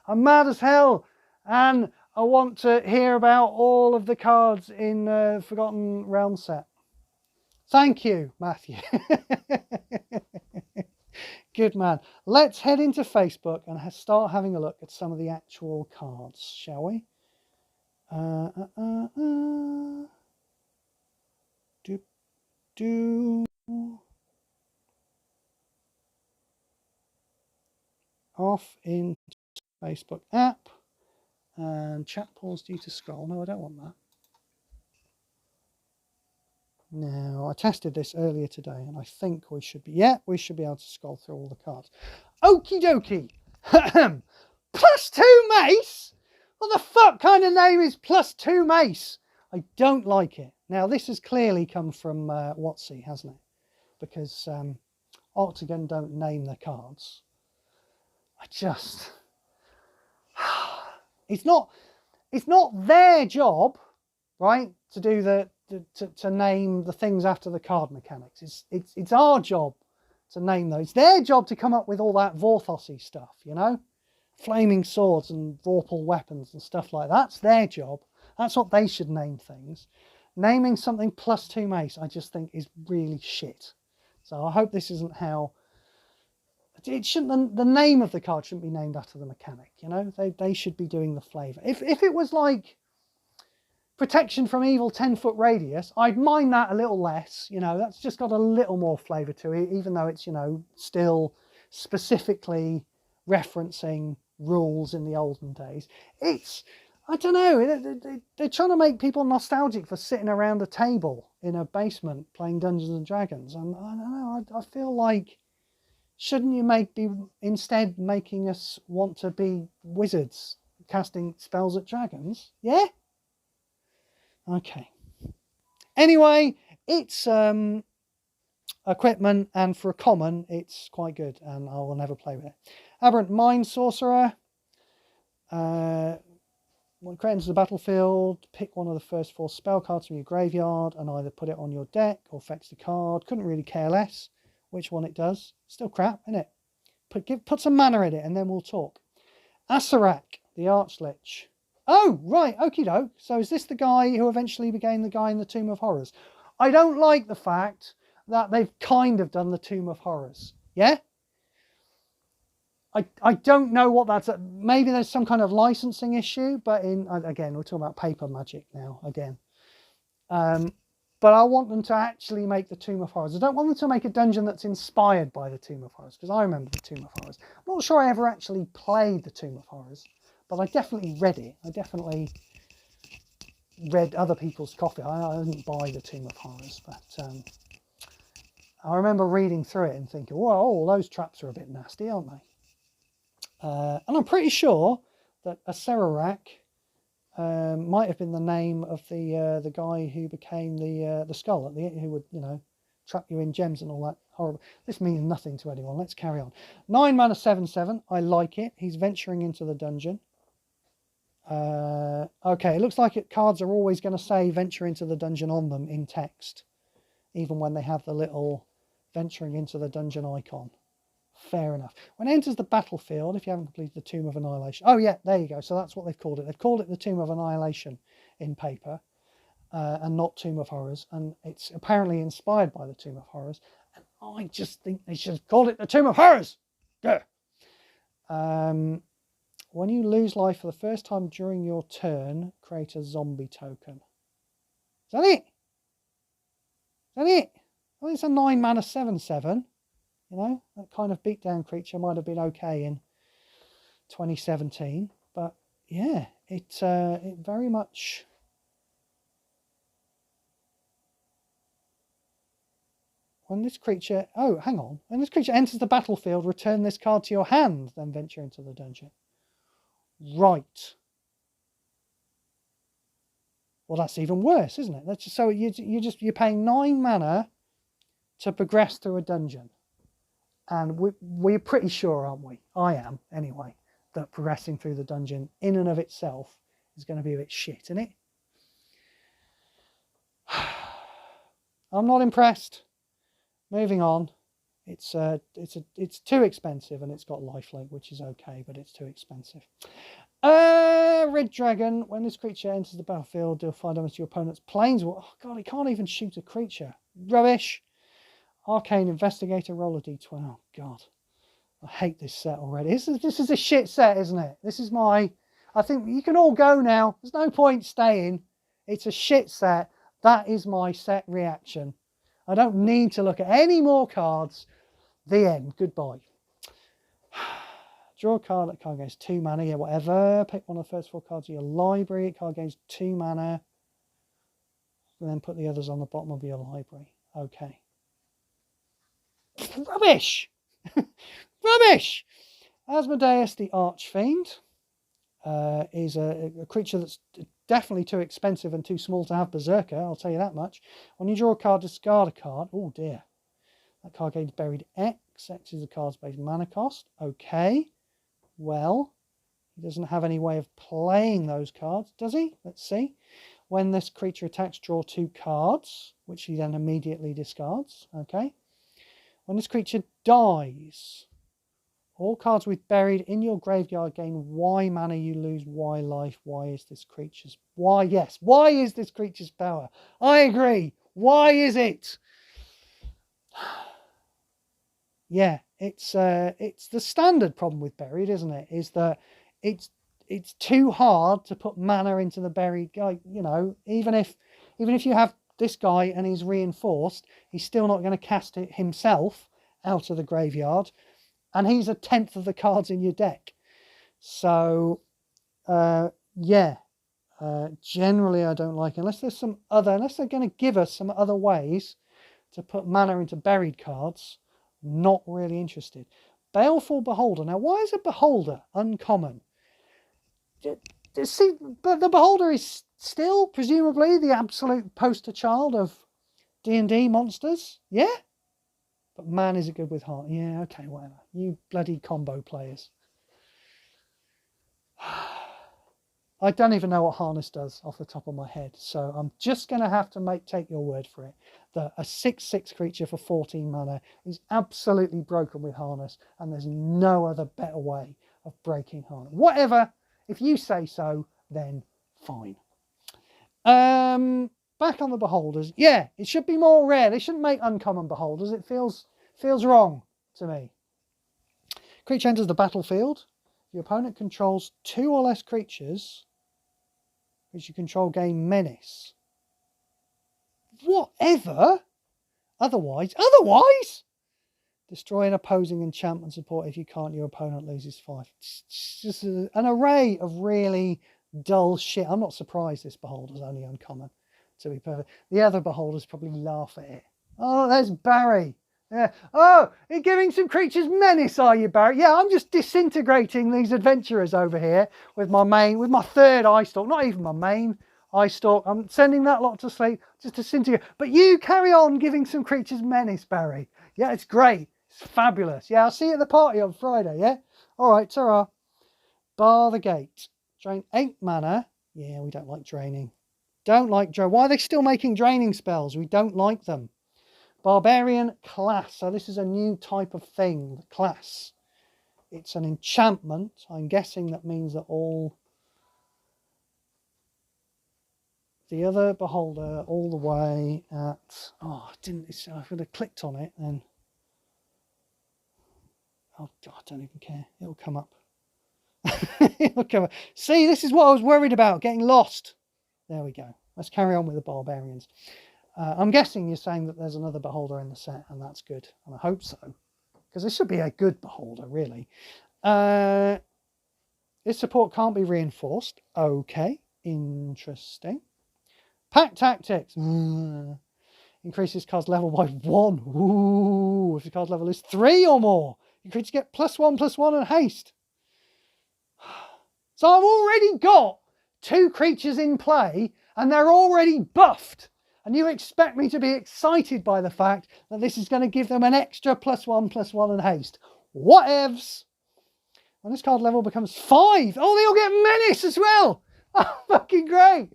I'm mad as hell, and I want to hear about all of the cards in Forgotten Realms set. Thank you, Matthew. Good man. Let's head into Facebook and start having a look at some of the actual cards, shall we? Off in Facebook app and chat pause due to scroll. No, I don't want that. Now, I tested this earlier today and I think we should be able to scroll through all the cards. Okie dokie. +2 mace? What the fuck kind of name is +2 mace? I don't like it. Now, this has clearly come from WotC, hasn't it? Because Octagon don't name their cards. It's not their job, right, to do to name the things after the card mechanics. It's our job to name those. It's their job to come up with all that Vorthosy stuff, you know, flaming swords and Vorpal weapons and stuff like that. That's their job. That's what they should name things. Naming something +2 mace, I just think is really shit. So I hope this isn't how. It shouldn't. The name of the card shouldn't be named after the mechanic. You know, they should be doing the flavour. If it was like, protection from evil 10-foot radius, I'd mind that a little less. You know, that's just got a little more flavour to it, even though it's, you know, still specifically referencing rules in the olden days. It's, I don't know, they're trying to make people nostalgic for sitting around a table in a basement playing Dungeons and Dragons. And I don't know, I feel like, shouldn't you be instead making us want to be wizards casting spells at dragons? Yeah? Okay. Anyway, it's equipment, and for a common, it's quite good, and I will never play with it. Aberrant Mind Sorcerer. When it enters the battlefield, pick one of the first 4 spell cards from your graveyard and either put it on your deck or fetch the card. Couldn't really care less which one it does. Still crap, isn't it? Put some mana in it and then we'll talk. Asarak, the Archlich. Oh, right, okie doke. So is this the guy who eventually became the guy in the Tomb of Horrors? I don't like the fact that they've kind of done the Tomb of Horrors. Yeah? I don't know what that's. Maybe there's some kind of licensing issue, but again, we're talking about paper magic now again. But I want them to actually make the Tomb of Horrors. I don't want them to make a dungeon that's inspired by the Tomb of Horrors, because I remember the Tomb of Horrors. I'm not sure I ever actually played the Tomb of Horrors, but I definitely read it. I definitely read other people's copy. I didn't buy the Tomb of Horrors, but I remember reading through it and thinking, whoa, those traps are a bit nasty, aren't they? And I'm pretty sure that Asarak might have been the name of the guy who became the skull, who would, you know, trap you in gems and all that horrible. This means nothing to anyone. Let's carry on. 9 mana 7/7. I like it. He's venturing into the dungeon. Okay, it looks like cards are always going to say venture into the dungeon on them in text, even when they have the little venturing into the dungeon icon. Fair enough. When it enters the battlefield, if you haven't completed the Tomb of Annihilation. Oh yeah, there you go. So that's what they've called it. They've called it the Tomb of Annihilation in paper, and not Tomb of Horrors. And it's apparently inspired by the Tomb of Horrors. And I just think they should have called it the Tomb of Horrors. Yeah. When you lose life for the first time during your turn, create a zombie token. Is that it? Is that it? Well, it's a 9 mana 7/7. You know, that kind of beatdown creature might have been okay in 2017, but yeah, it very much. When this creature, hang on, when this creature enters the battlefield, return this card to your hand, then venture into the dungeon. Right. Well, that's even worse, isn't it? That's just, so you're paying 9 mana to progress through a dungeon. And we're pretty sure, aren't we? I am, anyway, that progressing through the dungeon in and of itself is going to be a bit shit, isn't it? I'm not impressed. Moving on. It's too expensive, and it's got lifelink, which is okay, but it's too expensive. Red Dragon. When this creature enters the battlefield, deal 5 damage to your opponent's planeswalker. Oh god, he can't even shoot a creature. Rubbish. Arcane Investigator, roll a d20. Oh, God. I hate this set already. This is a shit set, isn't it? This is I think you can all go now. There's no point staying. It's a shit set. That is my set reaction. I don't need to look at any more cards. The end. Goodbye. Draw a card. That card gains 2 mana. Yeah, whatever. Pick one of the first 4 cards of your library. Card gains 2 mana. And then put the others on the bottom of your library. Okay. Rubbish! Rubbish! Asmodeus the Archfiend is a creature that's definitely too expensive and too small to have Berserker, I'll tell you that much. When you draw a card, discard a card. Oh dear. That card gains buried X. X is the card's base mana cost. Okay. Well, he doesn't have any way of playing those cards, does he? Let's see. When this creature attacks, draw 2 cards, which he then immediately discards. Okay. When this creature dies, all cards with buried in your graveyard gain Y mana, you lose Y life. Why is this creature's... Why, yes. Why is this creature's power? I agree. Why is it? Yeah, it's the standard problem with buried, isn't it? Is that it's too hard to put mana into the buried guy. You know, even if you have this guy and he's reinforced, he's still not going to cast it himself out of the graveyard, and he's a tenth of the cards in your deck. So yeah, generally I don't like it, unless there's some other, unless they're going to give us some other ways to put mana into buried cards. Not really interested. Baleful Beholder. Now, why is a Beholder uncommon? See, but the Beholder is still presumably the absolute poster child of D&D monsters. Yeah? But man, is it good with heart. Yeah, okay, whatever. You bloody combo players. I don't even know what Harness does off the top of my head, so I'm just going to have to take your word for it that a 6/6 creature for 14 mana is absolutely broken with Harness, and there's no other better way of breaking Harness. Whatever, if you say so, then fine. Back on the Beholders. Yeah, it should be more rare. They shouldn't make uncommon Beholders. It feels wrong to me. Creature enters the battlefield. Your opponent controls 2 or less creatures which you control gain menace. Whatever. Otherwise, destroy an opposing enchantment support. If you can't, your opponent loses 5. It's just an array of really dull shit. I'm not surprised this Beholder's only uncommon, to be perfect. The other Beholders probably laugh at it. Oh, there's Barry. Yeah. Oh, you're giving some creatures menace, are you, Barry? Yeah, I'm just disintegrating these adventurers over here with my third eye stalk. Not even my main eye stalk. I'm sending that lot to sleep, just disintegrate. But you carry on giving some creatures menace, Barry. Yeah, it's great. It's fabulous. Yeah, I'll see you at the party on Friday, yeah? All right, ta-ra. Bar the gate. Drain 8 mana. Yeah, we don't like draining. Don't like drain. Why are they still making draining spells? We don't like them. Barbarian Class. So this is a new type of thing, the class. It's an enchantment. I'm guessing that means that all the other Beholder all the way at... Oh, I would have clicked on it and... Oh, God, I don't even care. It'll come up. It'll come up. See, this is what I was worried about, getting lost. There we go. Let's carry on with the Barbarians. I'm guessing you're saying that there's another Beholder in the set, and that's good. And I hope so, because this should be a good Beholder, really. This support can't be reinforced. Okay, interesting. Pack Tactics. Increases card's level by 1. Ooh, if the card's level is 3 or more, you creature get +1/+1 and haste. So I've already got 2 creatures in play, and they're already buffed. And you expect me to be excited by the fact that this is going to give them an extra +1/+1 and haste. Whatevs. When this card level becomes 5, oh, they all get menace as well. Oh, fucking great.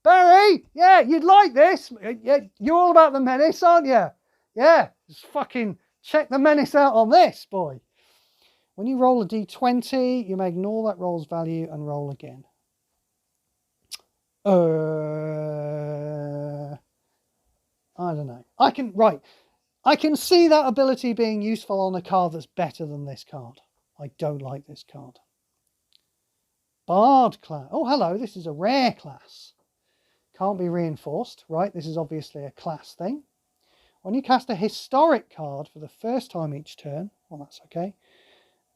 Barry, yeah, you'd like this. Yeah, you're all about the menace, aren't you? Yeah, just fucking check the menace out on this, boy. When you roll a d20, you may ignore that roll's value and roll again. I don't know. I can see that ability being useful on a card that's better than this card. I don't like this card. Bard Class. Oh, hello. This is a rare class. Can't be reinforced. Right, this is obviously a class thing. When you cast a historic card for the first time each turn, well, that's okay.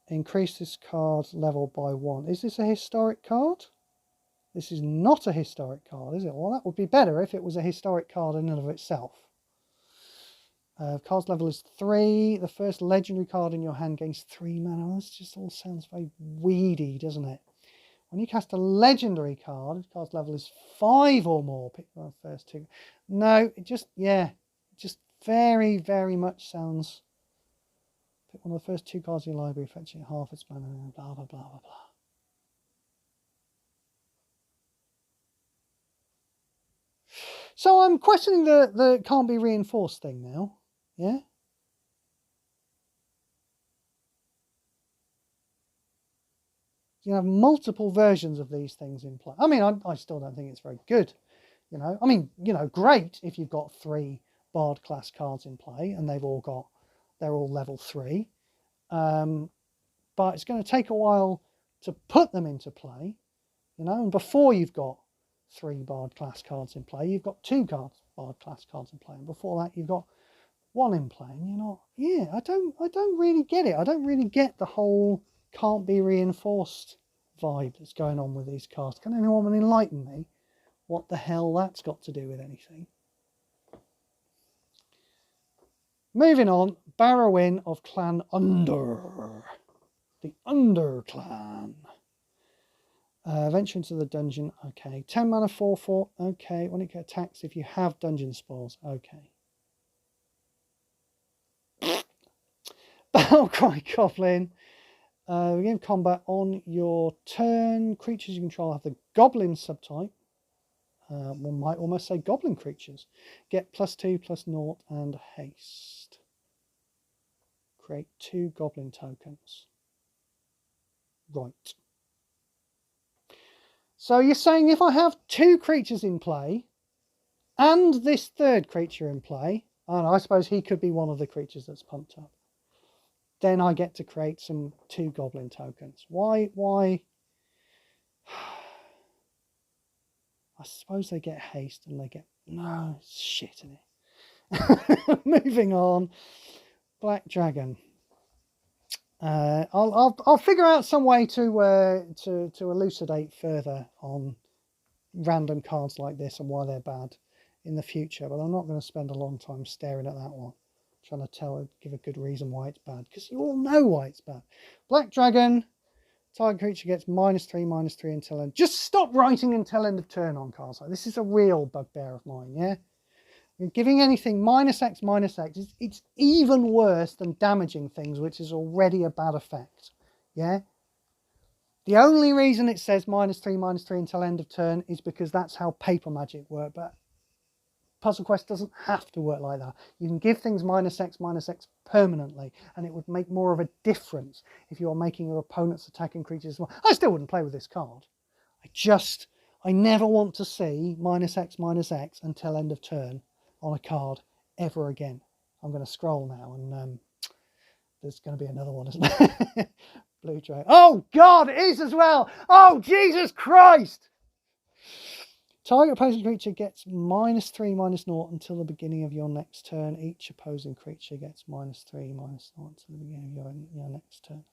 Increase this card's level by 1. Is this a historic card? This is not a historic card, is it? Well, that would be better if it was a historic card in and of itself. Card's level is 3. The first legendary card in your hand gains 3 mana. This just all sounds very weedy, doesn't it? When you cast a legendary card, the card's level is 5 or more. Pick one of the first 2. No, it just very, very much sounds... Pick one of the first 2 cards in your library, fetching half its mana, blah, blah, blah, blah, blah. So I'm questioning the can't be reinforced thing now. Yeah? You have multiple versions of these things in play. I mean, I still don't think it's very good. You know, I mean, you know, great if you've got 3 Bard class cards in play and they're all level 3. But it's going to take a while to put them into play, you know, and before you've got 3 Bard class cards in play, you've got 2 Bard class cards in play, and before that you've got 1 in play, and you're not, yeah, I don't really get it. I don't really get the whole can't be reinforced vibe that's going on with these cards. Can anyone enlighten me what the hell that's got to do with anything? Moving on, Barrowin of Clan Under. The Under clan. Venture into the dungeon. Okay. 10 mana 4/4. Okay. When it attacks, if you have dungeon spores. Okay. Battlecry Goblin. Begin combat on your turn. Creatures you control have the Goblin subtype. One might almost say Goblin creatures. Get +2/+0 and haste. Create 2 Goblin tokens. Right. So you're saying if I have 2 creatures in play and this 3rd creature in play, and I suppose he could be one of the creatures that's pumped up, then I get to create some 2 Goblin tokens. Why? I suppose they get haste and they get... No, shit in it. Moving on. Black Dragon. I'll figure out some way to elucidate further on random cards like this and why they're bad in the future, but I'm not going to spend a long time staring at that one, trying to give a good reason why it's bad, because you all know why it's bad. Black Dragon, target creature gets -3/-3 until end. Just stop writing until end of turn on cards like this. Is a real bugbear of mine, yeah? Giving anything -X/-X, it's even worse than damaging things, which is already a bad effect. Yeah? The only reason it says -3/-3 until end of turn is because that's how paper magic works, but Puzzle Quest doesn't have to work like that. You can give things -X/-X permanently, and it would make more of a difference if you're making your opponent's attacking creatures. I still wouldn't play with this card. I never want to see -X/-X until end of turn on a card ever again. I'm going to scroll now, and there's going to be another one, isn't there? Blue Dragon. Oh God, it is as well. Oh Jesus Christ! Target opposing creature gets -3/-0 until the beginning of your next turn. Each opposing creature gets -3/-0 until the beginning of your next turn.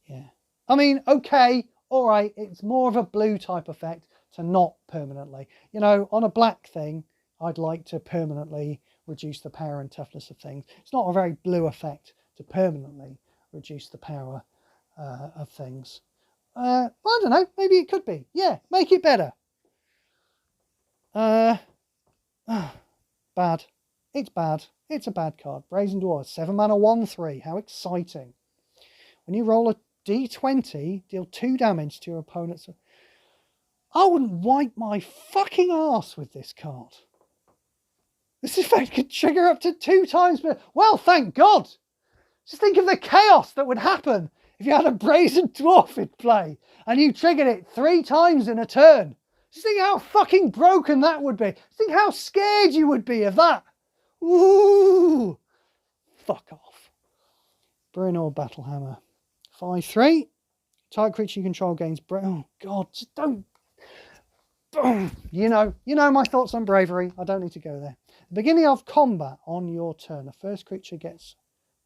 Yeah. I mean, okay, all right. It's more of a blue type effect to not permanently. You know, on a black thing, I'd like to permanently reduce the power and toughness of things. It's not a very blue effect to permanently reduce the power of things. I don't know. Maybe it could be. Yeah, make it better. Bad. It's bad. It's a bad card. Brazen Dwarf. 7 mana 1/3. How exciting. When you roll a d20, deal 2 damage to your opponent's... I wouldn't wipe my fucking arse with this card. This effect could trigger up to 2 times per... Well, thank God! Just think of the chaos that would happen if you had a Brazen Dwarf in play and you triggered it 3 times in a turn. Just think how fucking broken that would be. Think how scared you would be of that. Ooh! Fuck off. Brynor Battlehammer. 5/3. Target creature you control gains... Oh, God, just don't... You know my thoughts on bravery. I don't need to go there. The beginning of combat on your turn. The first creature gets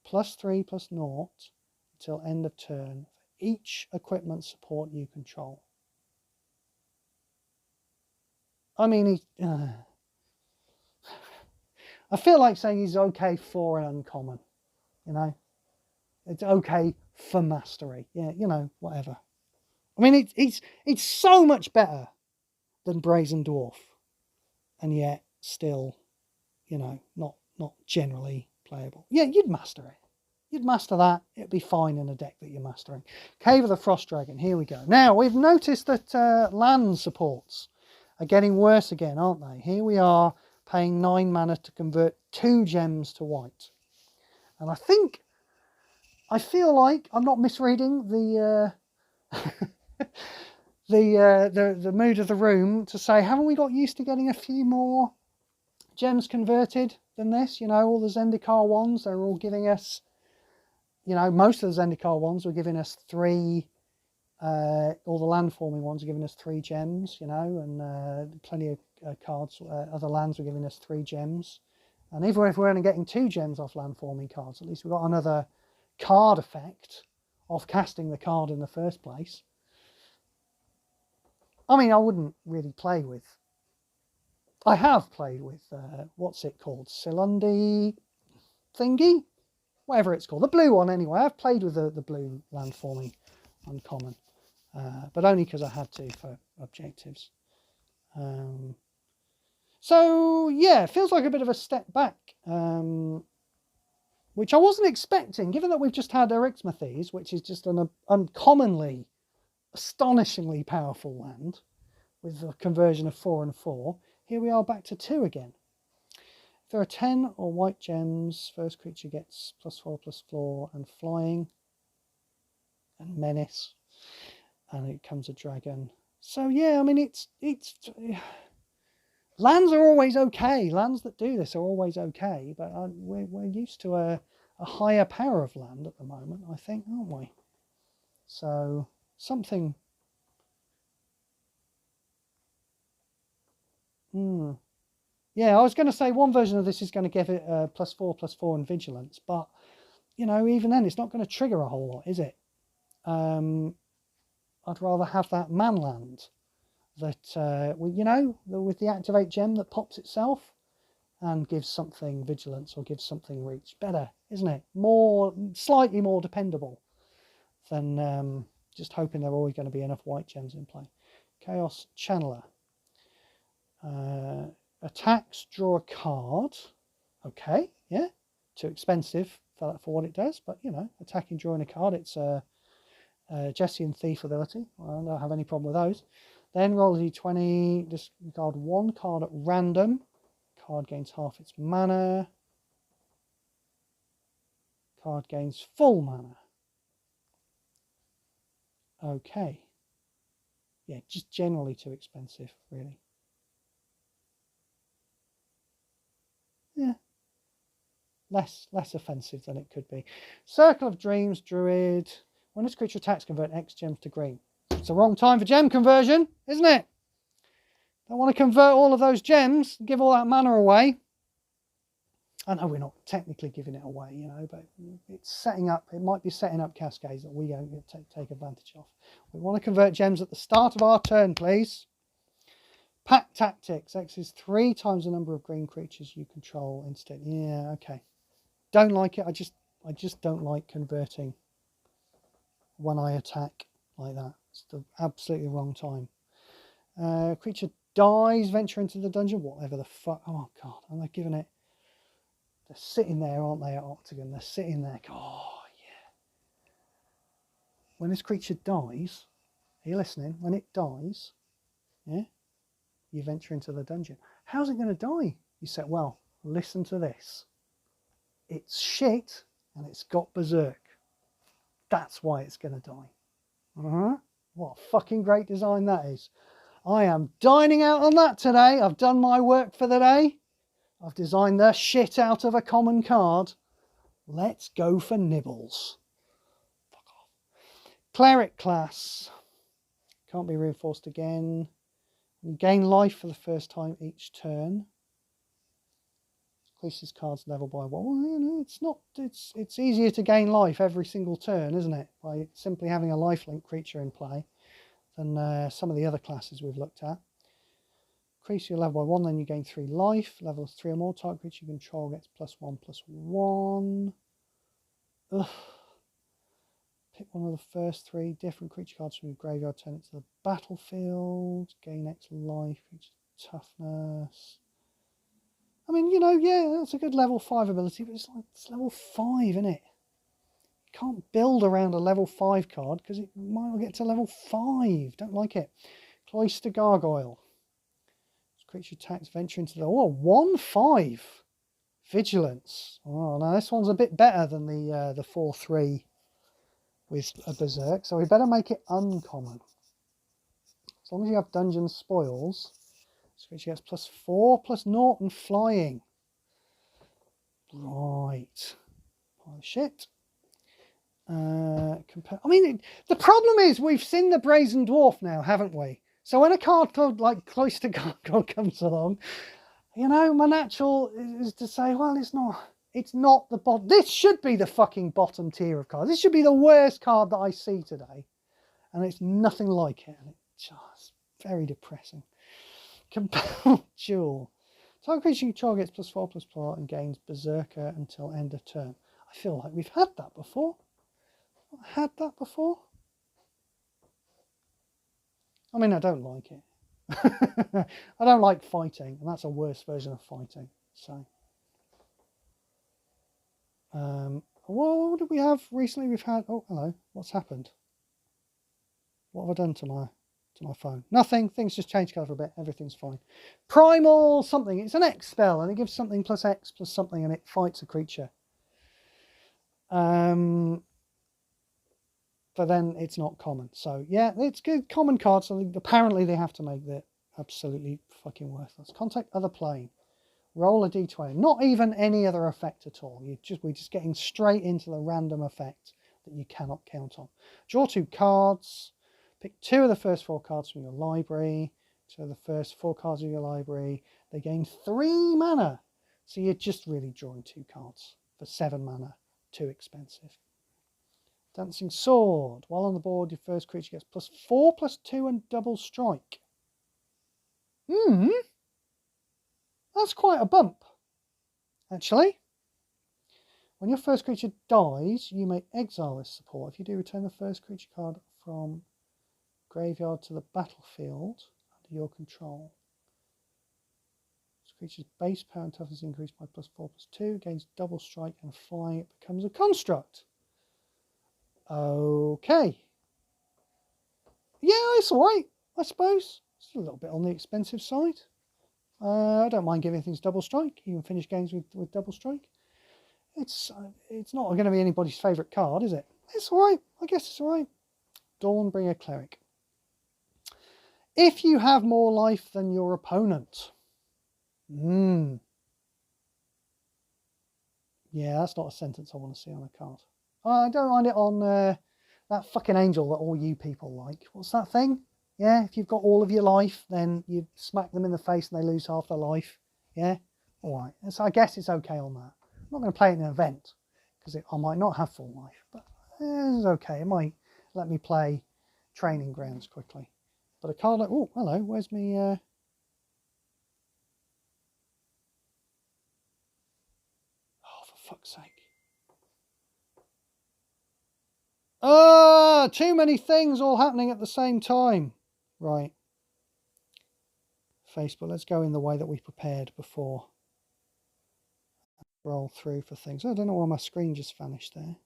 +3/+0 until end of turn for each equipment support you control. I mean, I feel like saying he's okay for an uncommon. You know, it's okay for mastery. Yeah, you know, whatever. I mean, it's so much better than Brazen Dwarf, and yet still, you know, not generally playable. Yeah, you'd master it. You'd master that. It'd be fine in a deck that you're mastering. Cave of the Frost Dragon. Here we go. Now, we've noticed that land supports are getting worse again, aren't they? Here we are paying 9 mana to convert 2 gems to white. And I feel like I'm not misreading the the mood of the room to say, haven't we got used to getting a few more gems converted than this? You know, all the Zendikar ones, they're all giving us, you know, most of the Zendikar ones were giving us 3 All the land-forming ones are giving us 3 gems, you know, and plenty of cards, other lands are giving us 3 gems. And even if we're only getting 2 gems off land-forming cards, at least we've got another card effect of casting the card in the first place. I mean, I wouldn't really play with... I have played with, what's it called? Silundi thingy? Whatever it's called. The blue one, anyway. I've played with the blue land-forming uncommon. But only because I had to for objectives. So, yeah, it feels like a bit of a step back. Which I wasn't expecting, given that we've just had Erixmathes, which is just an uncommonly, astonishingly powerful land, with a conversion of 4 and 4. Here we are back to 2 again. If there are 10 or white gems, first creature gets +4/+4 and flying, and menace, and it becomes a dragon. So yeah, I mean, it's lands are always okay. Lands that do this are always okay, but we're used to a higher power of land at the moment, I think, aren't we? So something. Yeah, I was going to say one version of this is going to give it +4/+4 and vigilance, but you know, even then, it's not going to trigger a whole lot, is it? I'd rather have that man land that, you know, with the activate gem that pops itself and gives something vigilance or gives something reach. Better, isn't it? Slightly more dependable than just hoping there are always going to be enough white gems in play. Chaos Channeler. Attacks, draw a card. Okay, yeah. Too expensive for what it does, but you know, attacking, drawing a card, it's Jesse and Thief ability. I don't have any problem with those. Then roll a d20, discard 1 card at random. Card gains half its mana. Card gains full mana. Okay. Yeah, just generally too expensive, really. Yeah. Less offensive than it could be. Circle of Dreams, Druid. When this creature attacks, convert X gems to green. It's the wrong time for gem conversion, isn't it? Don't want to convert all of those gems and give all that mana away. I know we're not technically giving it away, you know, but it's setting up, it might be setting up cascades that we don't take advantage of. We want to convert gems at the start of our turn, please. Pack Tactics. X is 3 times the number of green creatures you control instead. Yeah, okay. Don't like it. I just don't like converting when I attack like that. It's the absolutely wrong time. Creature dies, venture into the dungeon, whatever the fuck. Oh god, am I giving it? They're sitting there, aren't they, at Octagon? They're sitting there. Oh yeah. When this creature dies, are you listening? When it dies, yeah, you venture into the dungeon. How's it going to die? You said, well, listen to this. It's shit and it's got berserk. That's why it's going to die. What a fucking great design that is. I am dining out on that today. I've done my work for the day. I've designed the shit out of a common card. Let's go for nibbles. Fuck off. Cleric class. Can't be reinforced again. You gain life for the first time each turn. Increases cards level by 1. Well, you know, it's easier to gain life every single turn, isn't it? By simply having a lifelink creature in play than some of the other classes we've looked at. Increase your level by 1, then you gain 3 life. Levels 3 or more, target creature you control gets +1/+1. Ugh. Pick one of the first 3 different creature cards from your graveyard, turn it to the battlefield. Gain X life, creature toughness. I mean, you know, yeah, that's a good level 5 ability, but it's level 5, isn't it? You can't build around a level 5 card because it might not get to level 5. Don't like it. Cloister Gargoyle. This creature attacks, venture into the... Oh, 1/5. Vigilance. Oh, now this one's a bit better than the 4/3 with a berserk, so we better make it uncommon. As long as you have dungeon spoils, this creature gets +4/+0 and flying. Right. Pile of shit. I mean, the problem is we've seen the Brazen Dwarf now, haven't we? So when a card called like Cloister Gargoyle comes along, you know, my natural is to say, well, it's not the bottom. This should be the fucking bottom tier of cards. This should be the worst card that I see today. And it's nothing like it. And it's just very depressing. Compelled Jewel. Target creature you control gets +4/+4 and gains Berserker until end of turn. I feel like we've had that before. Had that before? I mean, I don't like it. I don't like fighting, and that's a worse version of fighting. So, what did we have recently? We've had. Oh, hello. What's happened? What have I done to my phone? Nothing. Things just changed colour for a bit. Everything's fine. Primal something. It's an X spell, and it gives something +X + something, and it fights a creature. But then it's not common. So yeah, it's good common cards. So apparently they have to make that absolutely fucking worthless. Contact other plane. Roll a d20. Not even any other effect at all. We're just getting straight into the random effect that you cannot count on. Draw 2 cards. Pick 2 of the first 4 cards from your library. 2 of the first 4 cards of your library. They gain 3 mana. So you're just really drawing 2 cards for 7 mana. Too expensive. Dancing Sword. While on the board, your first creature gets +4/+2 and double strike. That's quite a bump, actually. When your first creature dies, you may exile this support. If you do, return the first creature card from graveyard to the battlefield under your control. This creature's base power and toughness increased by +4/+2, gains double strike and flying. It becomes a construct. Okay. Yeah, it's alright, I suppose. It's a little bit on the expensive side. I don't mind giving things double strike. You can finish games with double strike. It's not going to be anybody's favourite card, is it? It's alright. I guess it's alright. Dawnbringer Cleric. If you have more life than your opponent. Yeah, that's not a sentence I want to see on a card. I don't mind it on that fucking angel that all you people like. What's that thing? Yeah, if you've got all of your life, then you smack them in the face and they lose half their life. Yeah, all right. So I guess it's okay on that. I'm not going to play it in an event because I might not have full life, but it's okay. It might let me play Training Grounds quickly. But a card like, oh, hello, where's me? Oh, for fuck's sake. Too many things all happening at the same time. Right. Facebook, let's go in the way that we prepared before. Roll through for things. I don't know why my screen just vanished there.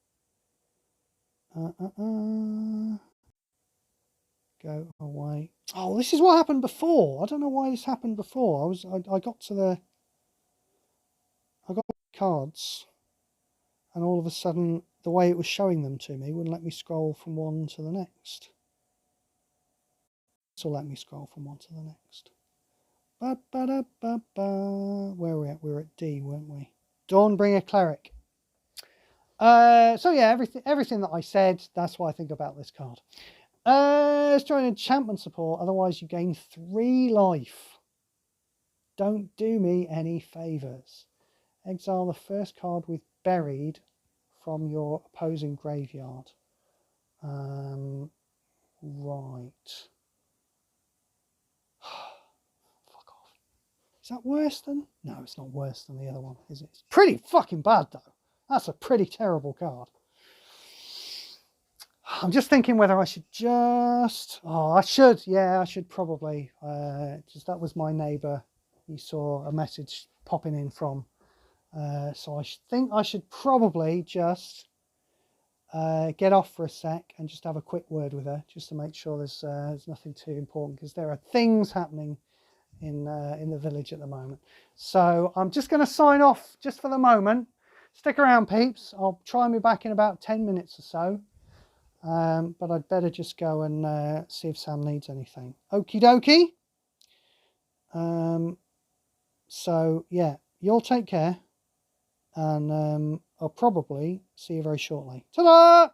Go away. Oh, this is what happened before. I don't know why this happened before. I got the cards, and all of a sudden the way it was showing them to me wouldn't let me scroll from one to the next. This will let me scroll from one to the next. Where are we at? We were at D, weren't we? Dawnbringer Cleric. So yeah, everything that I said, that's what I think about this card. Let's try an enchantment support, otherwise you gain 3 life. Don't do me any favours. Exile the first card with buried from your opposing graveyard. Right. Fuck off. Is that worse than? No, it's not worse than the other one, is it? It's pretty fucking bad though. That's a pretty terrible card. I'm just thinking whether I should just... Oh, I should. Yeah, I should probably. Just that was my neighbour. He saw a message popping in from. So I think I should probably just get off for a sec and just have a quick word with her, just to make sure there's nothing too important, because there are things happening in the village at the moment. So I'm just going to sign off just for the moment. Stick around, peeps. I'll try and be back in about 10 minutes or so. But I'd better just go and see if Sam needs anything. Okie dokie. So yeah, you'll take care, and I'll probably see you very shortly. Ta-da!